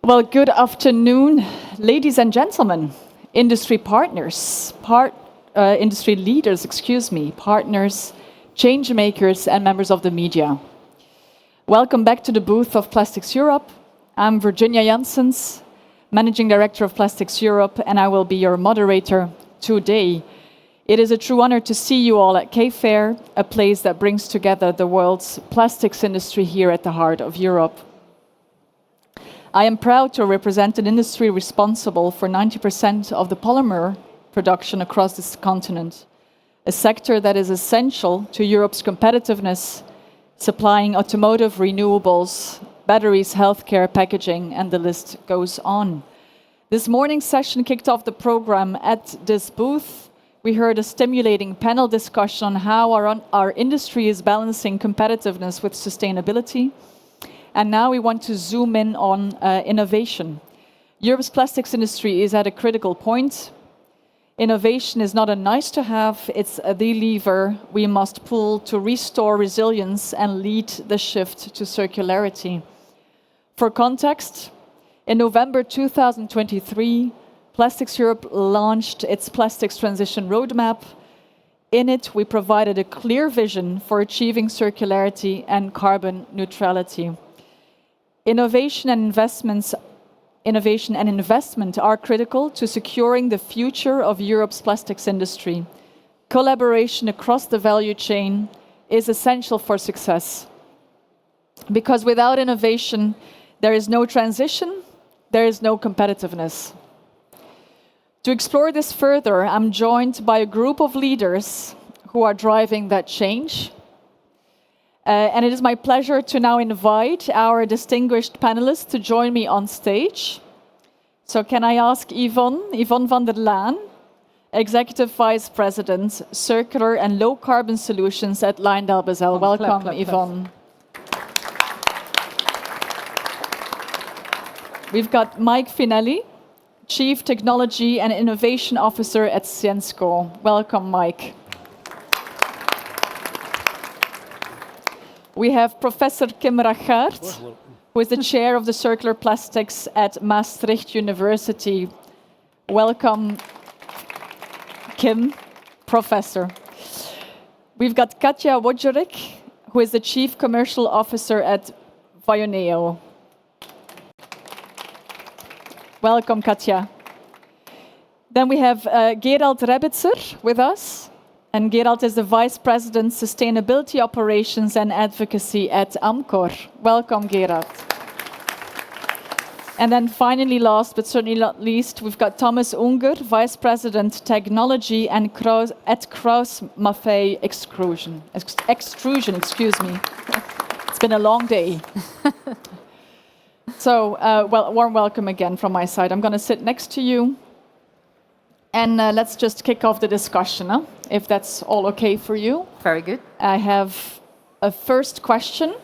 Well, good afternoon, ladies and gentlemen, industry partners, industry leaders, partners, change makers, and members of the media. Welcome back to the booth of Plastics Europe. I'm Virginia Janssens, Managing Director of Plastics Europe, and I will be your moderator today. It is a true honor to see you all at K-Fair, a place that brings together the world's plastics industry here at the heart of Europe. I am proud to represent an industry responsible for 90% of the polymer production across this continent, a sector that is essential to Europe's competitiveness, supplying automotive, renewables, batteries, healthcare, packaging, and the list goes on. This morning's session kicked off the program at this booth. We heard a stimulating panel discussion on how our industry is balancing competitiveness with sustainability. And now we want to zoom in on innovation. Europe's plastics industry is at a critical point. Innovation is not a nice to have, it's the lever we must pull to restore resilience and lead the shift to circularity. For context, in November 2023, Plastics Europe launched its Plastics Transition Roadmap. In it, we provided a clear vision for achieving circularity and carbon neutrality. Innovation and investment are critical to securing the future of Europe's plastics industry. Collaboration across the value chain is essential for success. Because without innovation, there is no transition, there is no competitiveness. To explore this further, I'm joined by a group of leaders who are driving that change. And it is my pleasure to now invite our distinguished panelists to join me on stage. So can I ask Yvonne van der Laan, Executive Vice President, Circular and Low Carbon Solutions at LyondellBasell. Welcome, clap, Yvonne. We've got Mike Finelli, Chief Technology and Innovation Officer at Syensqo. Welcome, Mike. We have Professor Kim Ragaert, who is the chair of the Circular Plastics at Maastricht University. Welcome, Kim, Professor. We've got Katja Wodjereck, who is the Chief Commercial Officer at Vioneo. Welcome, Katja. Then we have Gerald Rebitzer with us. And Gerald is the Vice President, Sustainability Operations and Advocacy at Amcor. Welcome, Gerald. And then finally, last but certainly not least, we've got Thomas Unger, Vice President, Technology and at KraussMaffei Extrusion. It's been a long day. So, warm welcome again from my side. I'm going to sit next to you. And let's just kick off the discussion, if that's all okay for you. Very good. I have a first question,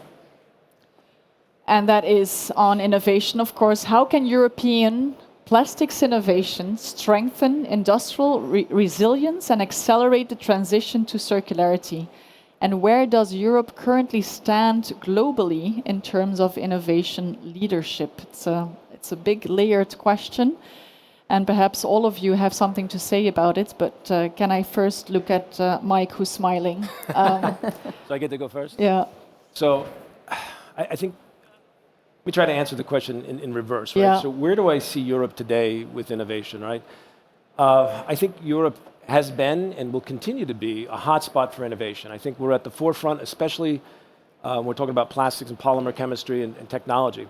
and that is on innovation, of course. How can European plastics innovation strengthen industrial resilience and accelerate the transition to circularity? And where does Europe currently stand globally in terms of innovation leadership? It's a big layered question. And perhaps all of you have something to say about it, but can I first look at Mike, who's smiling? So I get to go first? Yeah. So I think, let me try to answer the question in reverse, right? Yeah. So where do I see Europe today with innovation, right? I think Europe has been and will continue to be a hotspot for innovation. I think we're at the forefront, especially when we're talking about plastics and polymer chemistry and technology.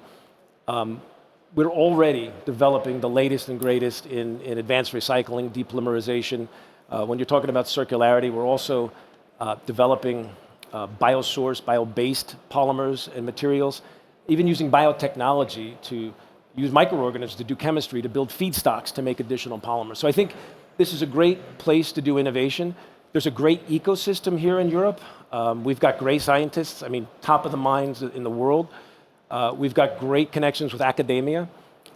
We're already developing the latest and greatest in advanced recycling, depolymerization. When you're talking about circularity, we're also developing bio-based polymers and materials, even using biotechnology to use microorganisms to do chemistry, to build feedstocks to make additional polymers. So I think this is a great place to do innovation. There's a great ecosystem here in Europe. We've got great scientists, top of the minds in the world. We've got great connections with academia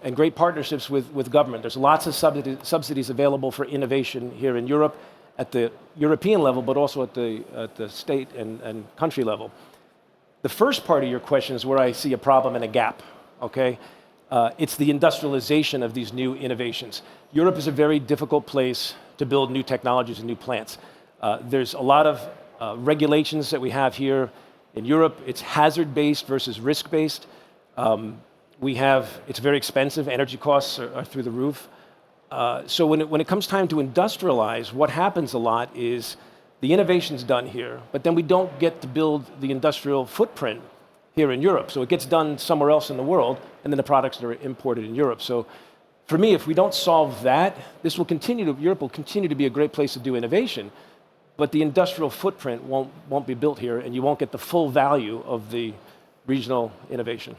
and great partnerships with government. There's lots of subsidies available for innovation here in Europe at the European level, but also at the state and country level. The first part of your question is where I see a problem and a gap, okay? It's the industrialization of these new innovations. Europe is a very difficult place to build new technologies and new plants. There's a lot of regulations that we have here in Europe. It's hazard-based versus risk-based. It's very expensive. Energy costs are through the roof. So when it comes time to industrialize, what happens a lot is the innovation's done here, but then we don't get to build the industrial footprint here in Europe. So it gets done somewhere else in the world, and then the products are imported in Europe. So for me, if we don't solve that, Europe will continue to be a great place to do innovation, but the industrial footprint won't be built here, and you won't get the full value of the regional innovation.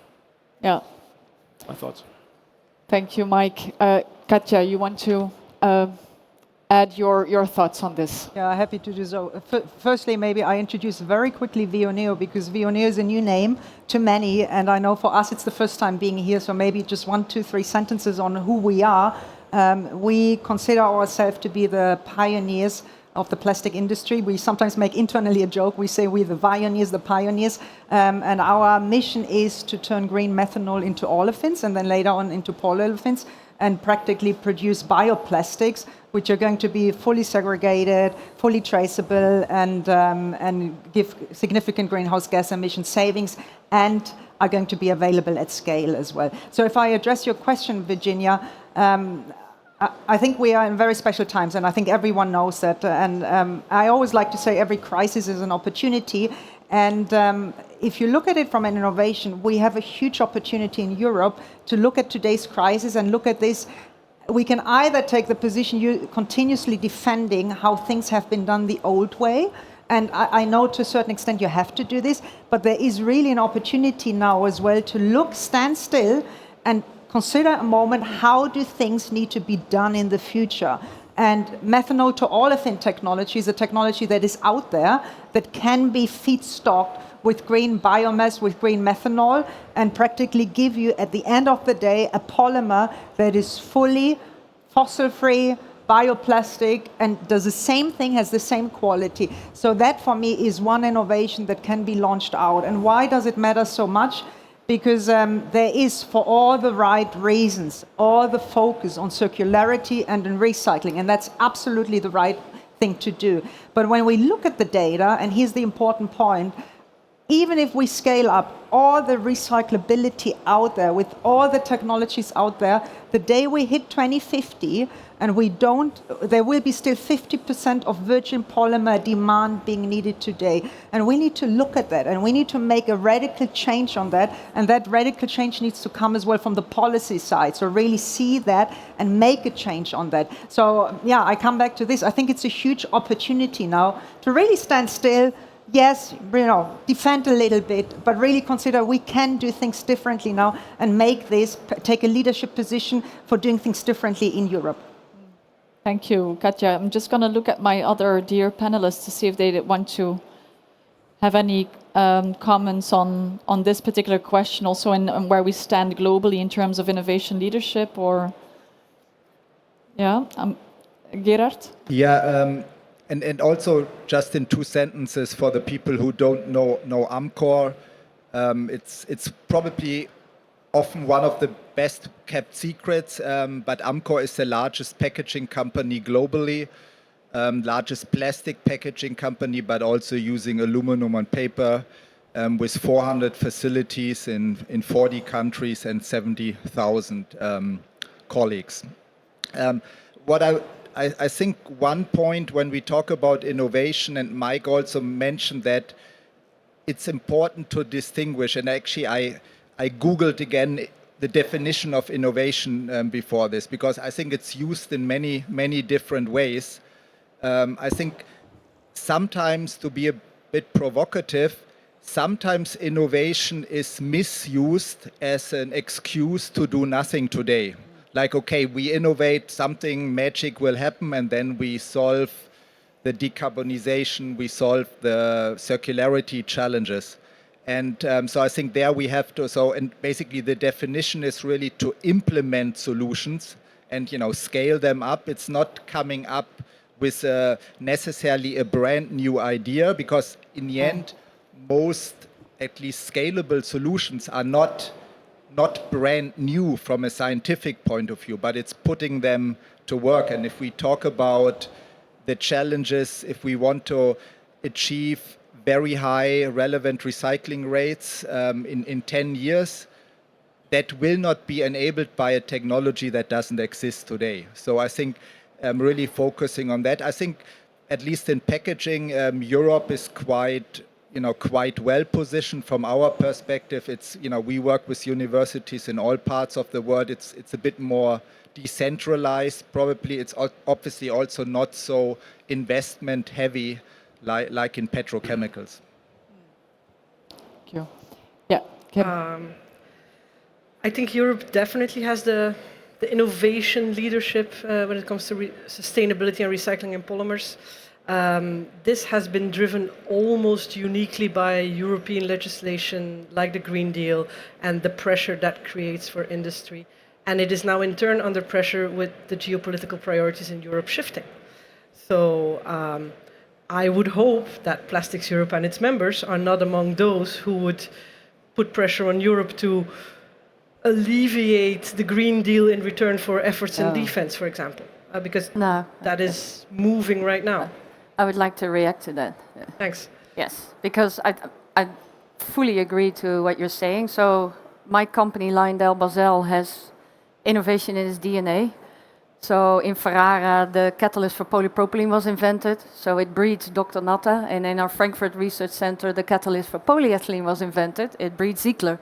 Yeah. My thoughts. Thank you, Mike. Katja, you want to add your thoughts on this? Yeah, happy to do so. Firstly, maybe I introduce very quickly Vioneo, because Vioneo is a new name to many, and I know for us it's the first time being here, so maybe just 1, 2, 3 sentences on who we are. We consider ourselves to be the pioneers of the plastic industry. We sometimes make internally a joke. We say we're the Vioneers, the pioneers, and our mission is to turn green methanol into olefins and then later on into polyolefins and practically produce bioplastics, which are going to be fully segregated, fully traceable, and give significant greenhouse gas emission savings, and are going to be available at scale as well. So if I address your question, Virginia, I think we are in very special times, and I think everyone knows that. And I always like to say every crisis is an opportunity. And if you look at it from an innovation, we have a huge opportunity in Europe to look at today's crisis and look at this. We can either take the position you continuously defending how things have been done the old way, and I know to a certain extent you have to do this, but there is really an opportunity now as well to stand still and consider a moment, how do things need to be done in the future? And methanol to olefin technology is a technology that is out there that can be feedstocked with green biomass, with green methanol, and practically give you, at the end of the day, a polymer that is fully fossil-free, bioplastic, and does the same thing, has the same quality. So that, for me, is one innovation that can be launched out. And why does it matter so much? Because there is, for all the right reasons, all the focus on circularity and on recycling, and that's absolutely the right thing to do. But when we look at the data, and here's the important point, even if we scale up all the recyclability out there, with all the technologies out there, the day we hit 2050, and there will be still 50% of virgin polymer demand being needed today. And we need to look at that, and we need to make a radical change on that, and that radical change needs to come as well from the policy side, so really see that and make a change on that. So yeah, I come back to this. I think it's a huge opportunity now to really stand still. Yes, defend a little bit, but really consider we can do things differently now and take a leadership position for doing things differently in Europe. Thank you, Katja. I'm just going to look at my other dear panelists to see if they want to have any comments on this particular question, also on where we stand globally in terms of innovation leadership, or... Yeah, Gerald? Yeah, and also just in 2 sentences for the people who don't know Amcor, it's probably often one of the best kept secrets, but Amcor is the largest packaging company globally, largest plastic packaging company, but also using aluminum and paper, with 400 facilities in 40 countries and 70,000 colleagues. What I think one point when we talk about innovation, and Mike also mentioned that it's important to distinguish, and actually I Googled again the definition of innovation before this, because I think it's used in many, many different ways. I think sometimes, to be a bit provocative, sometimes innovation is misused as an excuse to do nothing today. Like, okay, we innovate, something magic will happen, and then we solve the decarbonization, we solve the circularity challenges. And so I think there we have to, and basically the definition is really to implement solutions and scale them up. It's not coming up with necessarily a brand new idea, because in the end, most, at least scalable solutions are not not brand new from a scientific point of view, but it's putting them to work. And if we talk about the challenges, if we want to achieve very high relevant recycling rates in 10 years, that will not be enabled by a technology that doesn't exist today. So I think really focusing on that. I think at least in packaging, Europe is quite well positioned from our perspective. It's, we work with universities in all parts of the world. It's a bit more decentralized. Probably it's obviously also not so investment heavy like in petrochemicals. Thank you. Yeah, Kim. I think Europe definitely has the innovation leadership when it comes to sustainability and recycling in polymers. This has been driven almost uniquely by European legislation like the Green Deal and the pressure that creates for industry. And it is now in turn under pressure with the geopolitical priorities in Europe shifting. So I would hope that Plastics Europe and its members are not among those who would put pressure on Europe to alleviate the Green Deal in return for efforts in defense, for example, because that is moving right now. I would like to react to that. Thanks. Yes, because I fully agree to what you're saying. So my company, LyondellBasell, has innovation in its DNA. So in Ferrara, the catalyst for polypropylene was invented. So it breeds Dr. Natta. And in our Frankfurt Research Center, the catalyst for polyethylene was invented. It breeds Ziegler.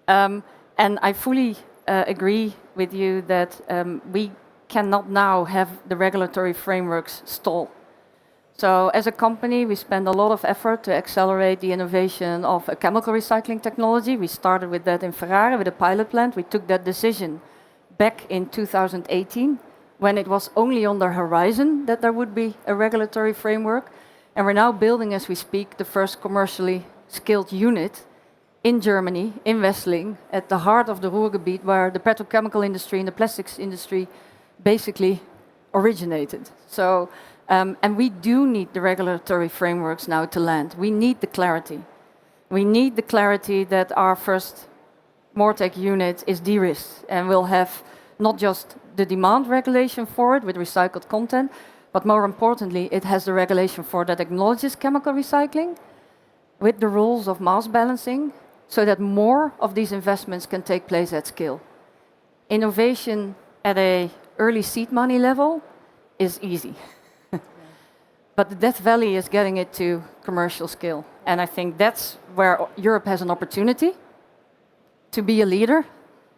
And I fully agree with you that we cannot now have the regulatory frameworks stall. So as a company, we spend a lot of effort to accelerate the innovation of a chemical recycling technology. We started with that in Ferrara with a pilot plant. We took that decision back in 2018 when it was only on the horizon that there would be a regulatory framework. And we're now building, as we speak, the first commercially skilled unit in Germany, in Wesseling, at the heart of the Ruhrgebiet, where the petrochemical industry and the plastics industry basically originated. So, and we do need the regulatory frameworks now to land. We need the clarity. We need the clarity that our first MoReTec unit is de-risked and will have not just the demand regulation for it with recycled content, but more importantly, it has the regulation for that acknowledges chemical recycling with the rules of mass balancing, so that more of these investments can take place at scale. Innovation at an early seed money level is easy. But the Death Valley is getting it to commercial scale. And I think that's where Europe has an opportunity to be a leader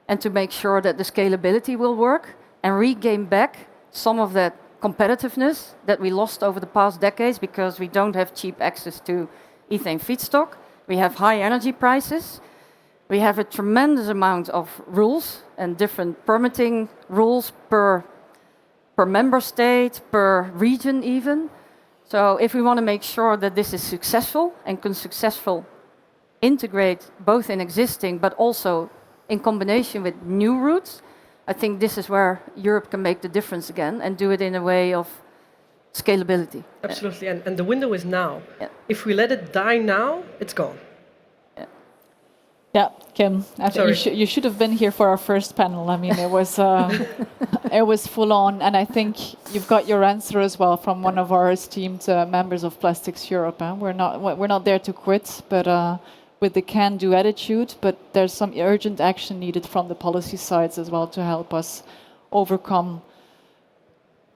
and to make sure that the scalability will work and regain back some of that competitiveness that we lost over the past decades because we don't have cheap access to ethane feedstock. We have high energy prices. We have a tremendous amount of rules and different permitting rules per member state, per region even. So if we want to make sure that this is successful and can successfully integrate both in existing but also in combination with new routes, I think this is where Europe can make the difference again and do it in a way of scalability. Absolutely, and the window is now. Yeah. If we let it die now, it's gone. Yeah, Kim, I think you should have been here for our first panel. I mean, it was it was full on, and I think you've got your answer as well from one of our esteemed members of Plastics Europe. We're not there to quit, but with the can-do attitude. But there's some urgent action needed from the policy sides as well to help us overcome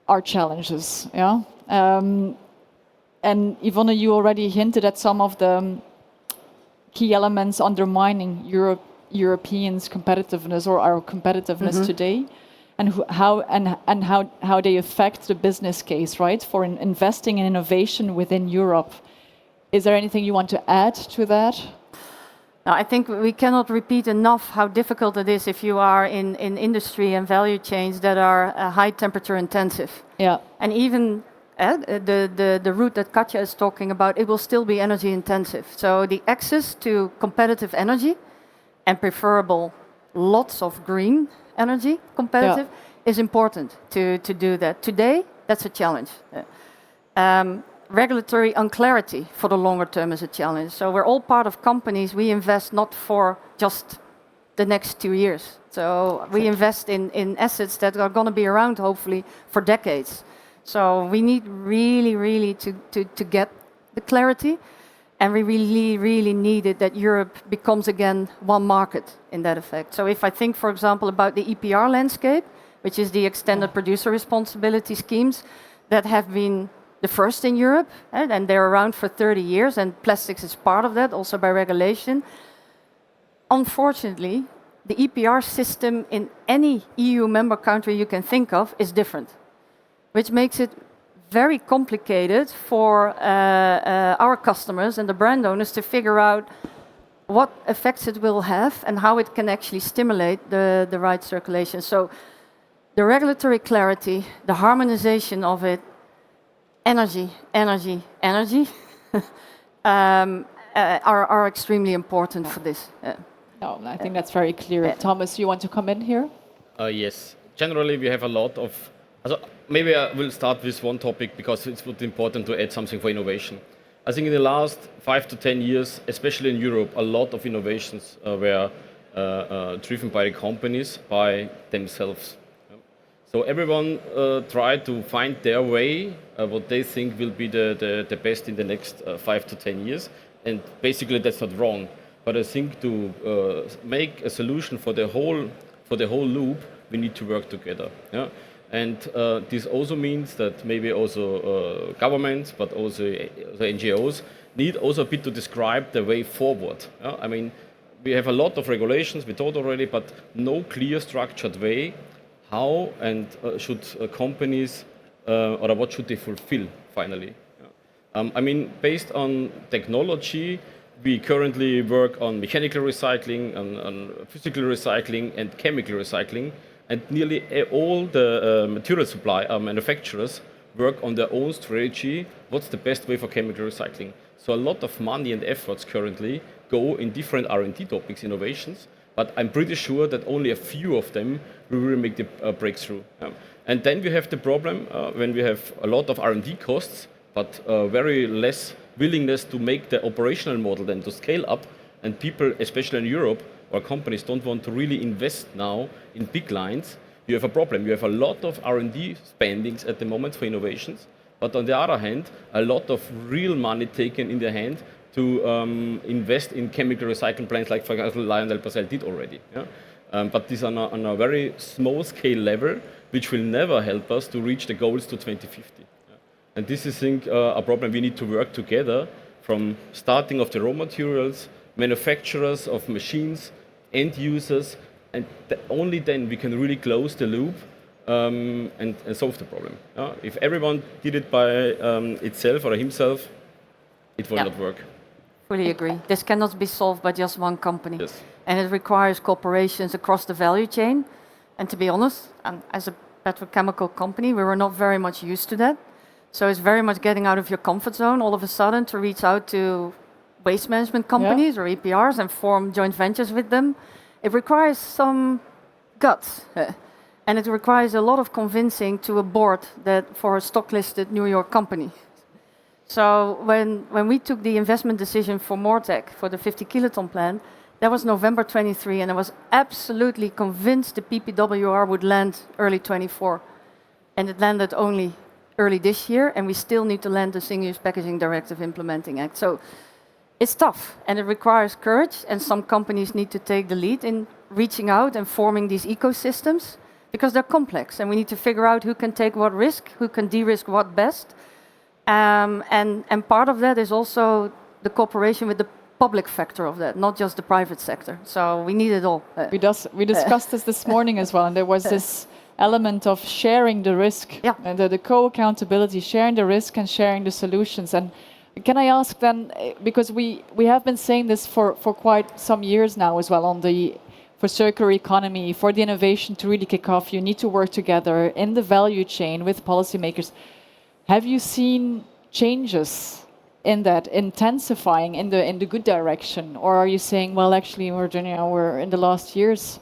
our challenges. Yeah, and Yvonne, you already hinted at some of the key elements undermining Europeans' competitiveness or our competitiveness today, and how they affect the business case, right, for investing in innovation within Europe. Is there anything you want to add to that? No, I think we cannot repeat enough how difficult it is if you are in industry and value chains that are high temperature intensive. Yeah. And even the route that Katja is talking about, it will still be energy intensive. So the access to competitive energy and preferable lots of green energy competitive is important to do that. Today, that's a challenge. Regulatory unclarity for the longer term is a challenge. So we're all part of companies. We invest not for just the next 2 years. So we invest in assets that are going to be around, hopefully, for decades. So we need really to get the clarity, and we really need it that Europe becomes again one market in that effect. So if I think, for example, about the EPR landscape, which is the extended producer responsibility schemes that have been the first in Europe, and they're around for 30 years, and plastics is part of that, also by regulation. Unfortunately, the EPR system in any EU member country you can think of is different, which makes it very complicated for our customers and the brand owners to figure out what effects it will have and how it can actually stimulate the right circulation. So the regulatory clarity, the harmonization of it, energy are extremely important for this. No, I think that's very clear. Thomas, you want to come in here? Yes. Generally, we have a lot of... maybe I will start with one topic because it's important to add something for innovation. I think in the last 5 to 10 years, especially in Europe, a lot of innovations were driven by the companies, by themselves. So everyone tried to find their way, what they think will be the best in the next 5 to 10 years. And basically that's not wrong. But I think to make a solution for the whole loop, we need to work together. Yeah? And this also means that maybe also governments, but also NGOs, need also a bit to describe the way forward. Yeah? I mean, we have a lot of regulations, we told already, but no clear structured way how and should companies, or what should they fulfill finally. Yeah? I mean, based on technology, we currently work on mechanical recycling, on physical recycling and chemical recycling, and nearly all the material supply manufacturers work on their own strategy, what's the best way for chemical recycling. So a lot of money and efforts currently go in different R&D topics, innovations, but I'm pretty sure that only a few of them will really make the breakthrough. And then we have the problem when we have a lot of R&D costs, but very less willingness to make the operational model then to scale up, and people, especially in Europe, or companies don't want to really invest now in big lines. You have a problem. You have a lot of R&D spendings at the moment for innovations, but on the other hand, a lot of real money taken in the hand to invest in chemical recycling plants, like for example LyondellBasell did already. Yeah? But this on a very small scale level, which will never help us to reach the goals to 2050. Yeah? And this is, I think, a problem we need to work together from starting of the raw materials, manufacturers of machines, end users, and only then we can really close the loop and solve the problem. If everyone did it by itself or himself, it will not work. Fully agree. This cannot be solved by just one company. Yes. And it requires corporations across the value chain. And to be honest, as a petrochemical company, we were not very much used to that. So it's very much getting out of your comfort zone all of a sudden to reach out to waste management companies or EPRs and form joint ventures with them. It requires some guts. And it requires a lot of convincing to a board that for a stock-listed New York company. So when we took the investment decision for Mortec, for the 50 kiloton plant, that was November 23, and I was absolutely convinced the PPWR would land early 24. And it landed only early this year, and we still need to land the Single-Use Packaging Directive Implementing Act. So it's tough, and it requires courage, and some companies need to take the lead in reaching out and forming these ecosystems, because they're complex, and we need to figure out who can take what risk, who can de-risk what best. And part of that is also the cooperation with the public sector of that, not just the private sector. So we need it all. We discussed this morning as well, and there was this element of sharing the risk, and the co-accountability, sharing the risk and sharing the solutions. And can I ask then, because we have been saying this for quite some years now as well, for circular economy, for the innovation to really kick off, you need to work together in the value chain with policymakers. Have you seen changes in that, intensifying in the good direction? Or are you saying, well, actually, Virginia, we're in the last years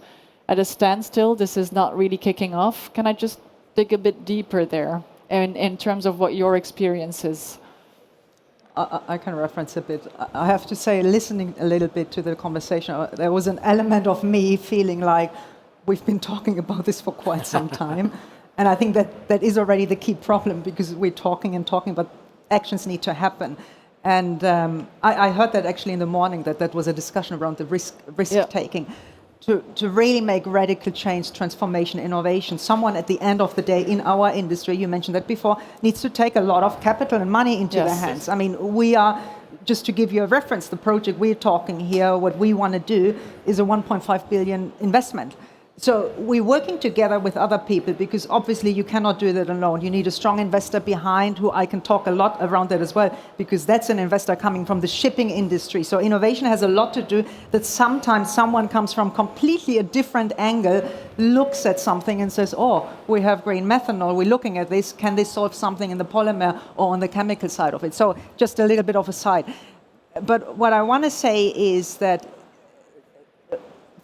at a standstill, this is not really kicking off? Can I just dig a bit deeper there in terms of what your experience is? I can reference a bit. I have to say, listening a little bit to the conversation, there was an element of me feeling like we've been talking about this for quite some time. And I think that is already the key problem, because we're talking and talking, but actions need to happen. And I heard that actually in the morning, that was a discussion around the risk taking. To really make radical change, transformation, innovation, someone at the end of the day in our industry, you mentioned that before, needs to take a lot of capital and money into their hands. I mean, we are, just to give you a reference, the project we're talking here, what we want to do is a 1.5 billion investment. So we're working together with other people, because obviously you cannot do that alone. You need a strong investor behind, who I can talk a lot around that as well, because that's an investor coming from the shipping industry. So innovation has a lot to do that sometimes someone comes from completely a different angle, looks at something and says, oh, we have green methanol, we're looking at this, can this solve something in the polymer or on the chemical side of it? So just a little bit of a side. But what I want to say is that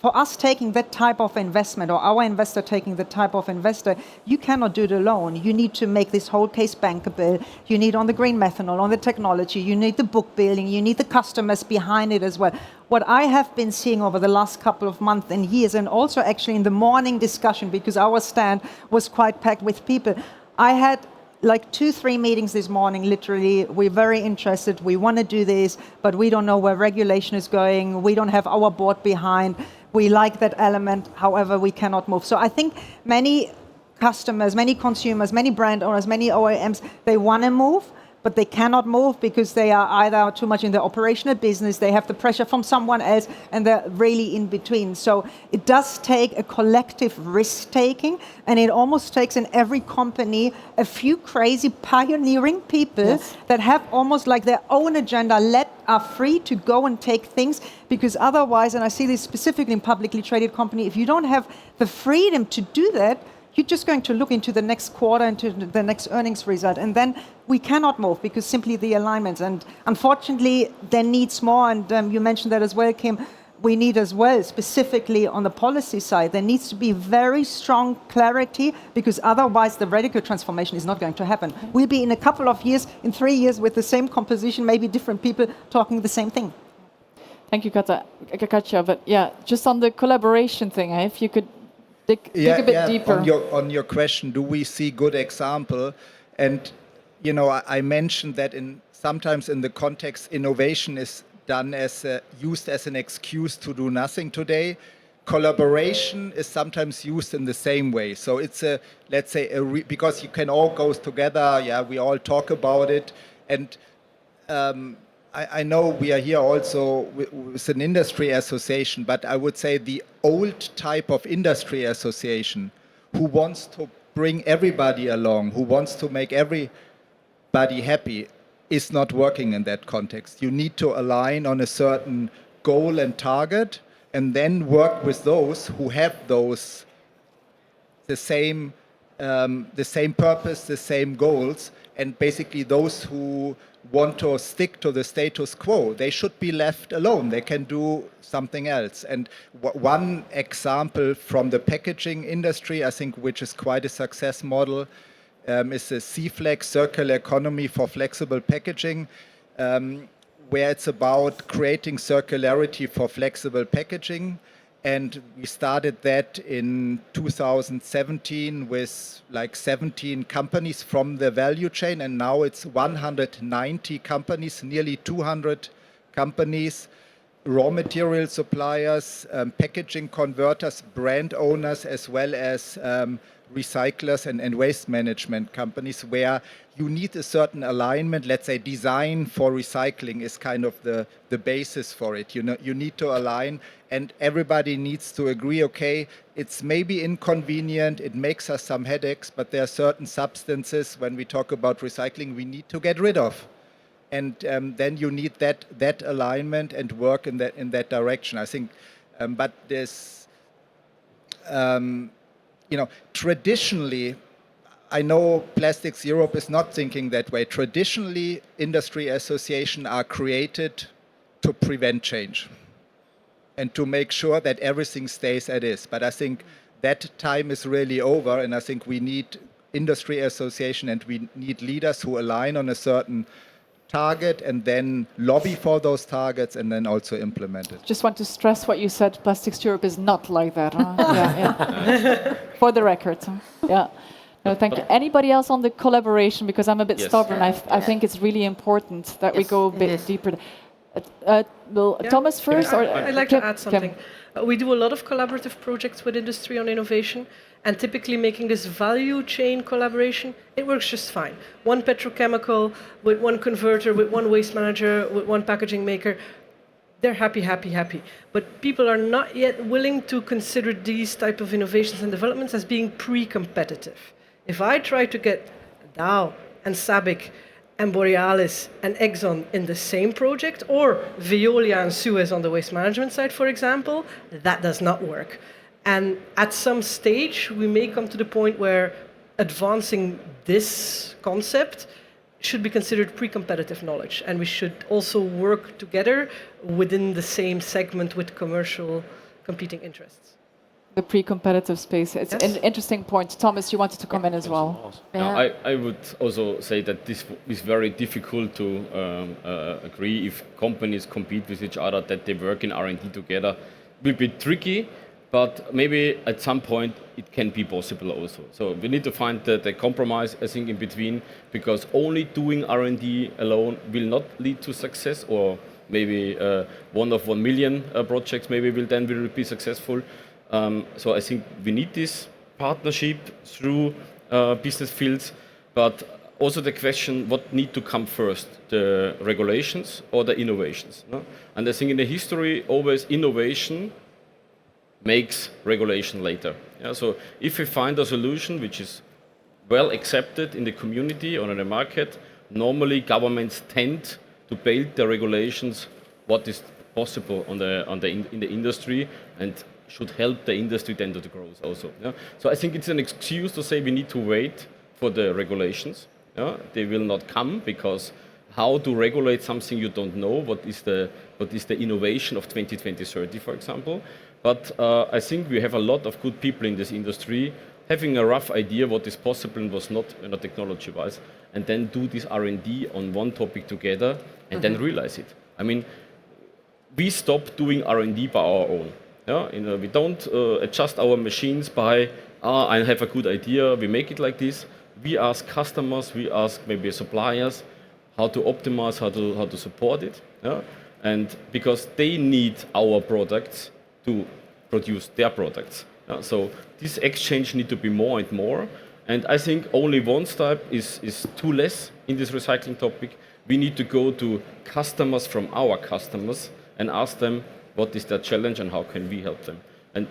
for us taking that type of investment, or our investor taking that type of investor, you cannot do it alone. You need to make this whole case bankable. You need on the green methanol, on the technology, you need the book building, you need the customers behind it as well. What I have been seeing over the last couple of months and years, and also actually in the morning discussion, because our stand was quite packed with people, I had like 2-3 meetings this morning, literally. We're very interested, we want to do this, but we don't know where regulation is going, we don't have our board behind. We like that element, however, we cannot move. So I think many customers, many consumers, many brand owners, many OEMs, they want to move, but they cannot move because they are either too much in the operational business, they have the pressure from someone else, and they're really in between. So it does take a collective risk-taking, and it almost takes in every company a few crazy pioneering people that have almost like their own agenda, are free to go and take things, because otherwise, and I see this specifically in publicly traded company, if you don't have the freedom to do that, you're just going to look into the next quarter, into the next earnings result, and then we cannot move because simply the alignments. And unfortunately, there needs more, and you mentioned that as well, Kim, we need as well, specifically on the policy side, there needs to be very strong clarity, because otherwise the radical transformation is not going to happen. We'll be in a couple of years, in 3 years, with the same composition, maybe different people talking the same thing. Thank you, Katja. But yeah, just on the collaboration thing, if you could dig a bit deeper. On your question, do we see good example? And you know, I mentioned that sometimes in the context, innovation is done used as an excuse to do nothing today. Collaboration is sometimes used in the same way. So it's let's say, because you can all go together. Yeah, we all talk about it, and I know we are here also with an industry association, but I would say the old type of industry association, who wants to bring everybody along, who wants to make everybody happy, is not working in that context. You need to align on a certain goal and target, and then work with those who have the same purpose, the same goals, and basically those who want to stick to the status quo, they should be left alone. They can do something else. And one example from the packaging industry, I think, which is quite a success model, is the C-Flex, circular economy for flexible packaging, where it's about creating circularity for flexible packaging. And we started that in 2017 with like 17 companies from the value chain, and now it's 190 companies, nearly 200 companies, raw material suppliers, packaging converters, brand owners, as well as recyclers and waste management companies, where you need a certain alignment. Let's say design for recycling is kind of the basis for it. You know, you need to align, and everybody needs to agree, okay, it's maybe inconvenient, it makes us some headaches, but there are certain substances when we talk about recycling we need to get rid of. And then you need that alignment and work in that direction, I think. But there's, you know, traditionally, I know Plastics Europe is not thinking that way. Traditionally, industry associations are created to prevent change and to make sure that everything stays as is. But I think that time is really over, and I think we need industry association, and we need leaders who align on a certain target and then lobby for those targets and then also implement it. Just want to stress what you said. Plastics Europe is not like that. Huh? Yeah. For the record. Yeah. No, thank you. Anybody else on the collaboration? Because I'm a bit stubborn. I think it's really important that we go a bit deeper. Thomas first? Or I'd like to add something. We do a lot of collaborative projects with industry on innovation, and typically making this value chain collaboration, it works just fine. One petrochemical with one converter, with one waste manager, with one packaging maker, they're happy, happy, happy. But people are not yet willing to consider these type of innovations and developments as being pre-competitive. If I try to get Dow and SABIC and Borealis and Exxon in the same project, or Veolia and Suez on the waste management side, for example, that does not work. And at some stage, we may come to the point where advancing this concept should be considered pre-competitive knowledge, and we should also work together within the same segment with commercial competing interests. The pre-competitive space. It's an interesting point. Thomas, you wanted to come in as well. Yeah. I would also say that this is very difficult to agree if companies compete with each other, that they work in R&D together. It will be tricky, but maybe at some point it can be possible also. So we need to find the compromise, I think, in between, because only doing R&D alone will not lead to success, or maybe one of 1 million projects maybe will be successful. So I think we need this partnership through business fields, but also the question, what need to come first, the regulations or the innovations? No? And I think in the history, always innovation makes regulation later. Yeah? So if we find a solution which is well accepted in the community or in the market, normally governments tend to build the regulations what is possible in the industry, and should help the industry then to grow also. Yeah? So I think it's an excuse to say we need to wait for the regulations. Yeah? They will not come, because how to regulate something you don't know, what is the innovation of 2020-30, for example. But I think we have a lot of good people in this industry having a rough idea what is possible and what's not, technology-wise, and then do this R&D on one topic together and then realize it. I mean, we stop doing R&D by our own. Yeah? We don't adjust our machines by, I have a good idea, we make it like this. We ask customers, we ask maybe suppliers how to optimize, how to support it. Yeah? And because they need our products to produce their products. Yeah? So this exchange needs to be more and more. And I think only one step is too less in this recycling topic. We need to go to customers from our customers and ask them, what is their challenge and how can we help them? And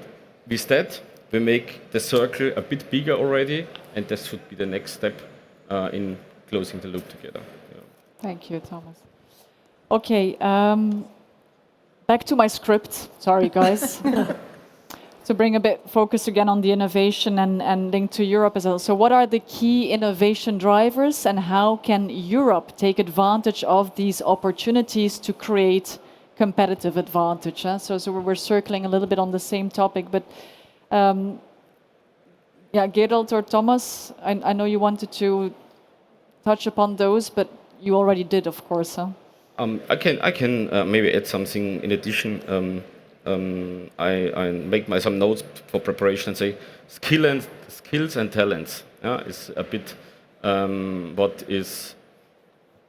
with that, we make the circle a bit bigger already, and this should be the next step in closing the loop together. Yeah. Thank you, Thomas. Okay, back to my script. Sorry, guys. To bring a bit focus again on the innovation and link to Europe as well. So what are the key innovation drivers, and how can Europe take advantage of these opportunities to create competitive advantage? So we're circling a little bit on the same topic, but Gerald or Thomas, I know you wanted to touch upon those, but you already did, of course. Huh? I can maybe add something in addition. I make some notes for preparation and say skills and talents is a bit what is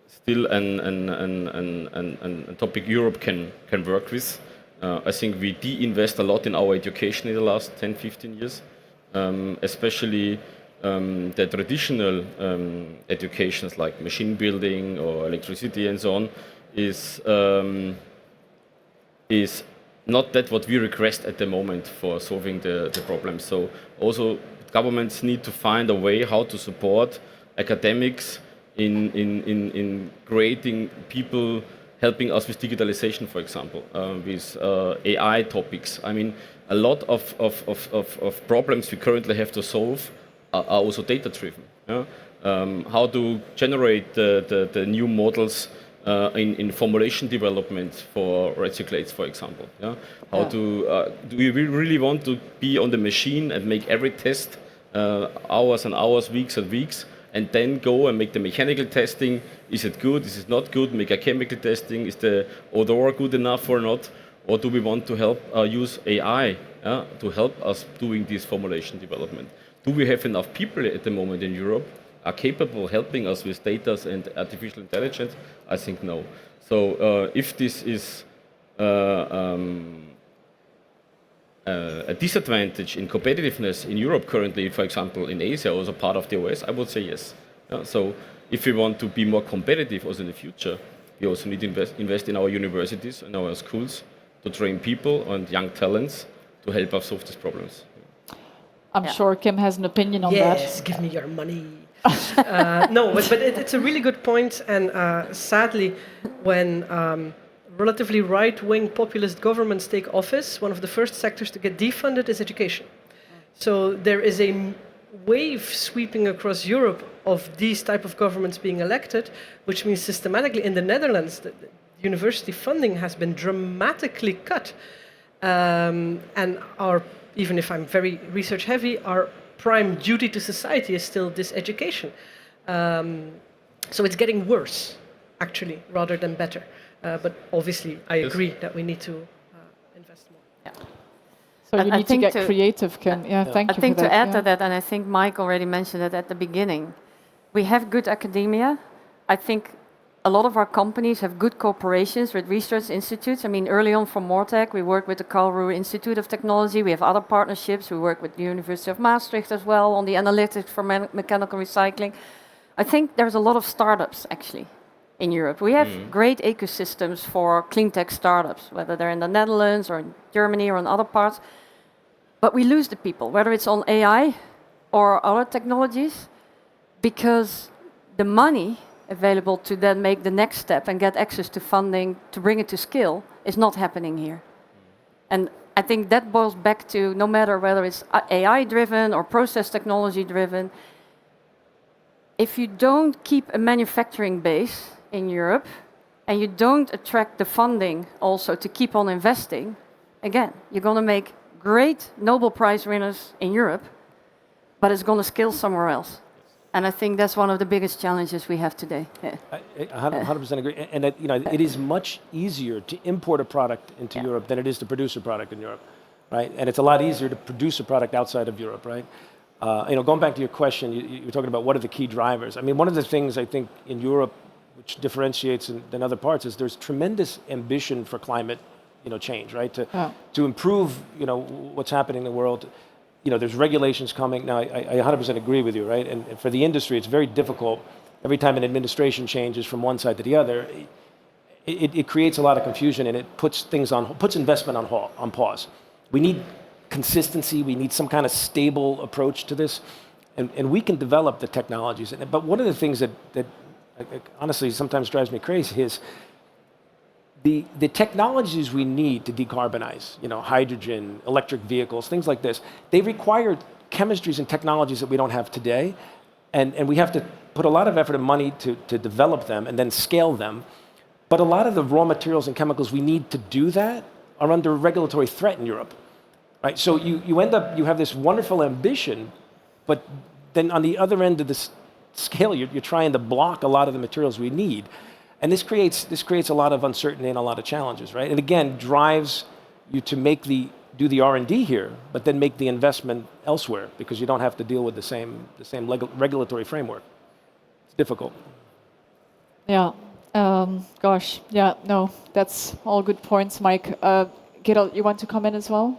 still a topic Europe can work with. I think we de-invest a lot in our education in the last 10-15 years, especially the traditional educations like machine building or electricity and so on is not that what we request at the moment for solving the problems. So also governments need to find a way how to support academics in creating people helping us with digitalization, for example, with AI topics. I mean, a lot of problems we currently have to solve are also data-driven. Yeah? How to generate the new models in formulation development for recyclates, for example. Yeah? How to do we really want to be on the machine and make every test hours and hours, weeks and weeks, and then go and make the mechanical testing. Is it good? Is it not good? Make a chemical testing. Is the odor good enough or not? Or do we want to help use AI to help us doing this formulation development? Do we have enough people at the moment in Europe are capable of helping us with data and artificial intelligence? I think no. So if this is a disadvantage in competitiveness in Europe currently, for example, in Asia, also part of the OS, I would say yes. So if we want to be more competitive also in the future, we also need to invest in our universities and our schools to train people and young talents to help us solve these problems. I'm sure Kim has an opinion on that. Yes, give me your money. No, but it's a really good point, and sadly, when relatively right-wing populist governments take office, one of the first sectors to get defunded is education. So there is a wave sweeping across Europe of these type of governments being elected, which means systematically in the Netherlands, the university funding has been dramatically cut. And even if I'm very research heavy, our prime duty to society is still this education. So it's getting worse, actually, rather than better. But obviously, I agree that we need to invest more. Yeah. So you I need to think get creative, Kim. Yeah, thank you I think for that. to add to that, and I think Mike already mentioned it at the beginning, we have good academia. I think a lot of our companies have good cooperations with research institutes. I mean, early on from Mortec, we work with the Karlsruhe Institute of Technology. We have other partnerships. We work with the University of Maastricht as well on the analytics for mechanical recycling. I think there's a lot of startups, actually, in Europe. We have great ecosystems for clean tech startups, whether they're in the Netherlands or in Germany or in other parts. But we lose the people, whether it's on AI or other technologies, because the money available to then make the next step and get access to funding to bring it to scale is not happening here. And I think that boils back to no matter whether it's AI driven or process technology driven, if you don't keep a manufacturing base in Europe and you don't attract the funding also to keep on investing, again, you're going to make great Nobel Prize winners in Europe, but it's going to scale somewhere else. And I think that's one of the biggest challenges we have today. Yeah. I 100% agree. And that, it is much easier to import a product into Europe than it is to produce a product in Europe, right? And it's a lot easier to produce a product outside of Europe, right? Going back to your question, you're talking about what are the key drivers. I mean, one of the things I think in Europe which differentiates than other parts is there's tremendous ambition for climate, change, right? To improve, what's happening in the world. There's regulations coming. Now, I 100% agree with you, right? And for the industry, it's very difficult. Every time an administration changes from one side to the other, it creates a lot of confusion and it puts investment on pause. We need consistency. We need some kind of stable approach to this, and we can develop the technologies. But one of the things that honestly sometimes drives me crazy is the technologies we need to decarbonize, hydrogen, electric vehicles, things like this, they require chemistries and technologies that we don't have today. And we have to put a lot of effort and money to develop them and then scale them. But a lot of the raw materials and chemicals we need to do that are under regulatory threat in Europe, right? So you end up, you have this wonderful ambition, but then on the other end of the scale, you're trying to block a lot of the materials we need. And this creates a lot of uncertainty and a lot of challenges, right? And again, drives you to do the R&D here, but then make the investment elsewhere because you don't have to deal with the same regulatory framework. It's difficult. Yeah. Gosh. Yeah. No. That's all good points, Mike. Gerald, you want to come in as well?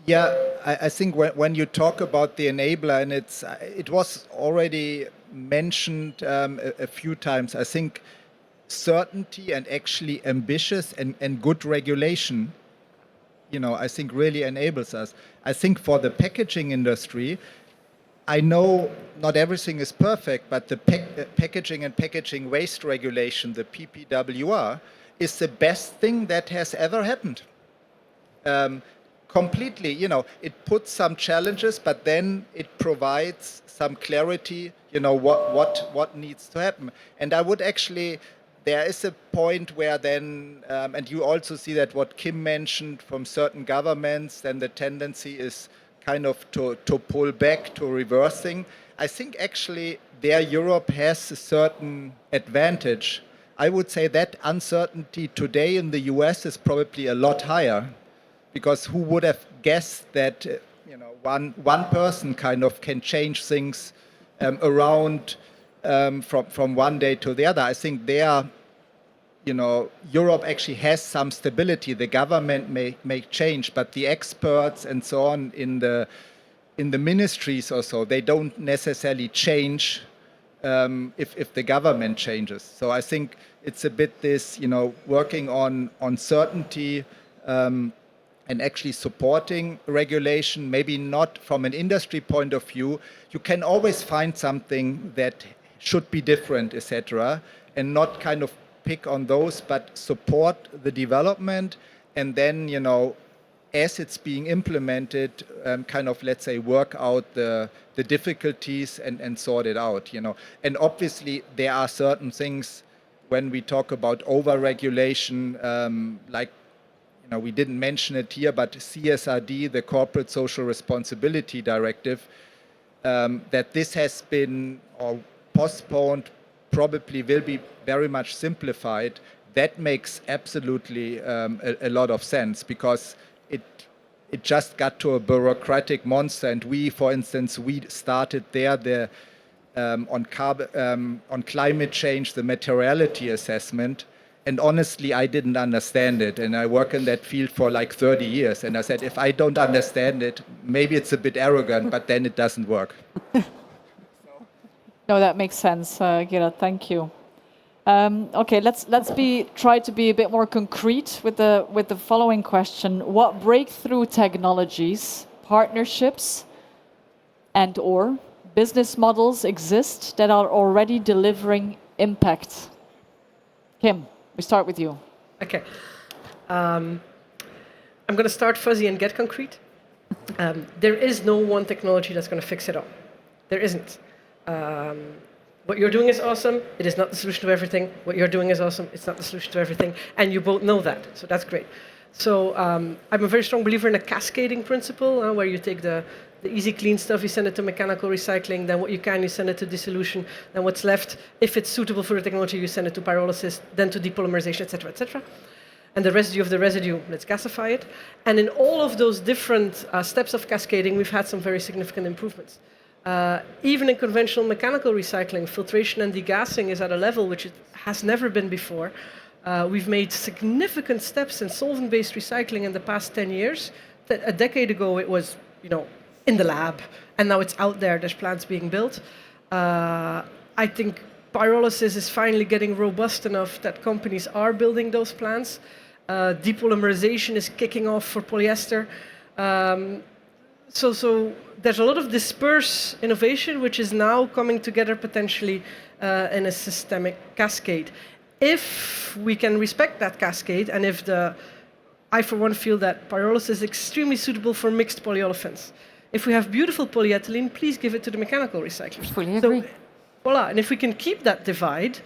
Yeah. I think when you talk about the enabler, and it was already mentioned a few times. I think certainty and actually ambitious and good regulation, I think really enables us. I think for the packaging industry, I know not everything is perfect, but the packaging and packaging waste regulation, the PPWR, is the best thing that has ever happened. Completely, it puts some challenges, but then it provides some clarity, what needs to happen. And I would actually, there is a point where then, and you also see that what Kim mentioned from certain governments, then the tendency is kind of to pull back, to reversing. I think actually there Europe has a certain advantage. I would say that uncertainty today in the US is probably a lot higher, because who would have guessed that one person kind of can change things around from one day to the other. I think there, Europe actually has some stability. The government may change, but the experts and so on in the ministries or so, they don't necessarily change if the government changes. So I think it's a bit this, working on certainty and actually supporting regulation, maybe not from an industry point of view. You can always find something that should be different, etc., and not kind of pick on those, but support the development, and then, as it's being implemented, kind of, let's say, work out the difficulties and sort it out, And obviously, there are certain things when we talk about over-regulation, like, we didn't mention it here, but CSRD, the Corporate Social Responsibility Directive, that this has been postponed, probably will be very much simplified. That makes absolutely a lot of sense, because it just got to a bureaucratic monster. And we, for instance, we started there on climate change, the materiality assessment. And honestly, I didn't understand it. And I work in that field for like 30 years. And I said, if I don't understand it, maybe it's a bit arrogant, but then it doesn't work. No, that makes sense, Gerald. Thank you. Okay, let's try to be a bit more concrete with the following question: what breakthrough technologies, partnerships, and/or business models exist that are already delivering impact? Kim, we start with you. Okay. I'm going to start fuzzy and get concrete. There is no one technology that's going to fix it all. There isn't. What you're doing is awesome. It is not the solution to everything. What you're doing is awesome. It's not the solution to everything. And you both know that. So that's great. So I'm a very strong believer in a cascading principle, where you take the easy, clean stuff, you send it to mechanical recycling, then what you can, you send it to dissolution, then what's left, if it's suitable for the technology, you send it to pyrolysis, then to depolymerization, etc., etc. And the residue of the residue, let's gasify it. And in all of those different steps of cascading, we've had some very significant improvements. Even in conventional mechanical recycling, filtration and degassing is at a level which it has never been before. We've made significant steps in solvent-based recycling in the past 10 years. A decade ago, it was, in the lab, and now it's out there. There's plants being built. I think pyrolysis is finally getting robust enough that companies are building those plants. Depolymerization is kicking off for polyester. So there's a lot of dispersed innovation which is now coming together potentially in a systemic cascade. If we can respect that cascade, and if I for one feel that pyrolysis is extremely suitable for mixed polyolefins. If we have beautiful polyethylene, please give it to the mechanical recyclers. Fully agree. So, voila, and if we can keep that divide,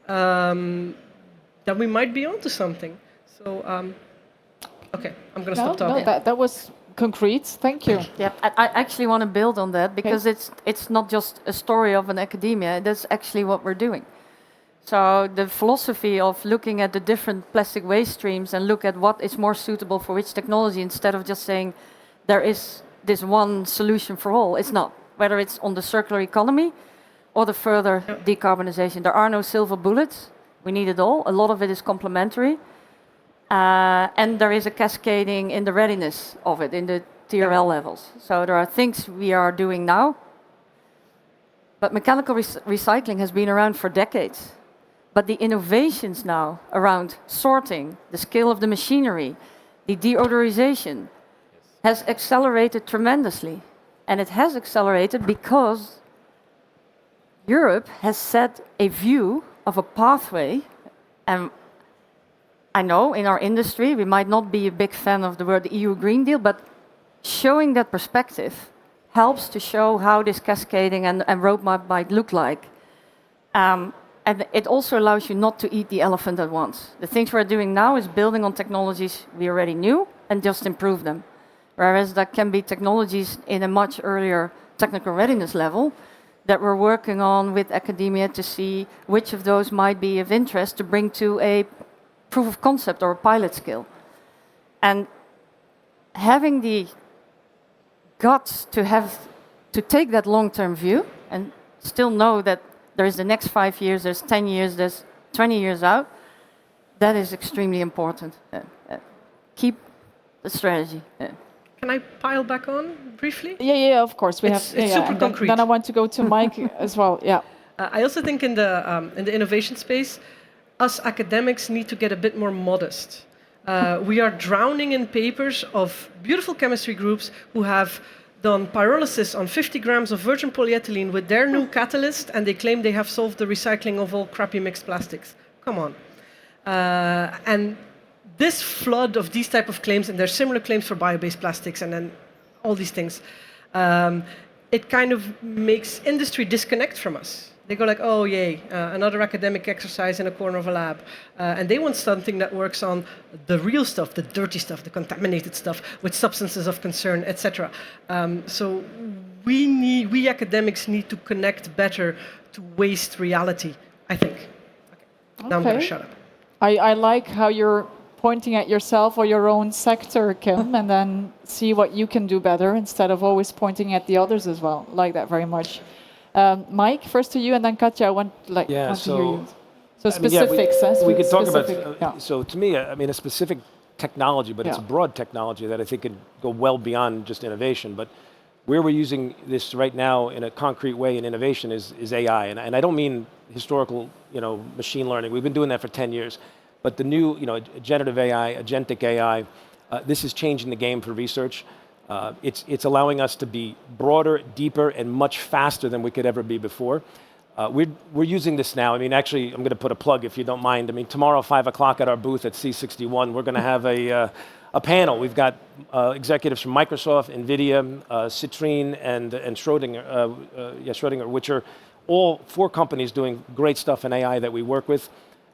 then we might be onto something. So, okay, I'm going to stop talking. No, that was concrete. Thank you. Yeah, I actually want to build on that, because it's not just a story of an academia. That's actually what we're doing. So the philosophy of looking at the different plastic waste streams and look at what is more suitable for which technology, instead of just saying there is this one solution for all. It's not. Whether it's on the circular economy or the further decarbonization. There are no silver bullets. We need it all. A lot of it is complementary. And there is a cascading in the readiness of it, in the TRL levels. So there are things we are doing now. But mechanical recycling has been around for decades. But the innovations now around sorting, the scale of the machinery, the deodorization, has accelerated tremendously. And it has accelerated because Europe has set a view of a pathway. And I know in our industry we might not be a big fan of the word EU Green Deal, but showing that perspective helps to show how this cascading and roadmap might look like. And it also allows you not to eat the elephant at once. The things we're doing now is building on technologies we already knew and just improve them. Whereas there can be technologies in a much earlier technical readiness level that we're working on with academia to see which of those might be of interest to bring to a proof of concept or a pilot scale. And having the guts to take that long-term view and still know that there is the next 5 years, there's 10 years, there's 20 years out, that is extremely important. Keep the strategy. Can I pile back on briefly? Yeah, of course. It's super concrete. Then I want to go to Mike as well. Yeah. I also think in the innovation space, us academics need to get a bit more modest. We are drowning in papers of beautiful chemistry groups who have done pyrolysis on 50 grams of virgin polyethylene with their new catalyst, and they claim they have solved the recycling of all crappy mixed plastics. Come on. And this flood of these type of claims, and there's similar claims for bio-based plastics and then all these things, it kind of makes industry disconnect from us. They go like, oh, yay, another academic exercise in a corner of a lab. And they want something that works on the real stuff, the dirty stuff, the contaminated stuff, with substances of concern, etc. So we academics need to connect better to waste reality, I think. Okay. Now I'm going to shut up. I like how you're pointing at yourself or your own sector, Kim, and then see what you can do better instead of always pointing at the others as well. Like that very much. Mike, first to you, and then Katja, I want to hear you. So specifics. We could talk about, so to me, I mean, a specific technology, but it's a broad technology that I think could go well beyond just innovation. But where we're using this right now in a concrete way in innovation is AI. And I don't mean historical, machine learning. We've been doing that for 10 years. But the new, generative AI, agentic AI, this is changing the game for research. It's allowing us to be broader, deeper, and much faster than we could ever be before. We're using this now. I mean, actually, I'm going to put a plug if you don't mind. I mean, tomorrow, 5 o'clock at our booth at C61, we're going to have a panel. We've got executives from Microsoft, NVIDIA, Citrine, and Schrödinger, which are all 4 companies doing great stuff in AI that we work with.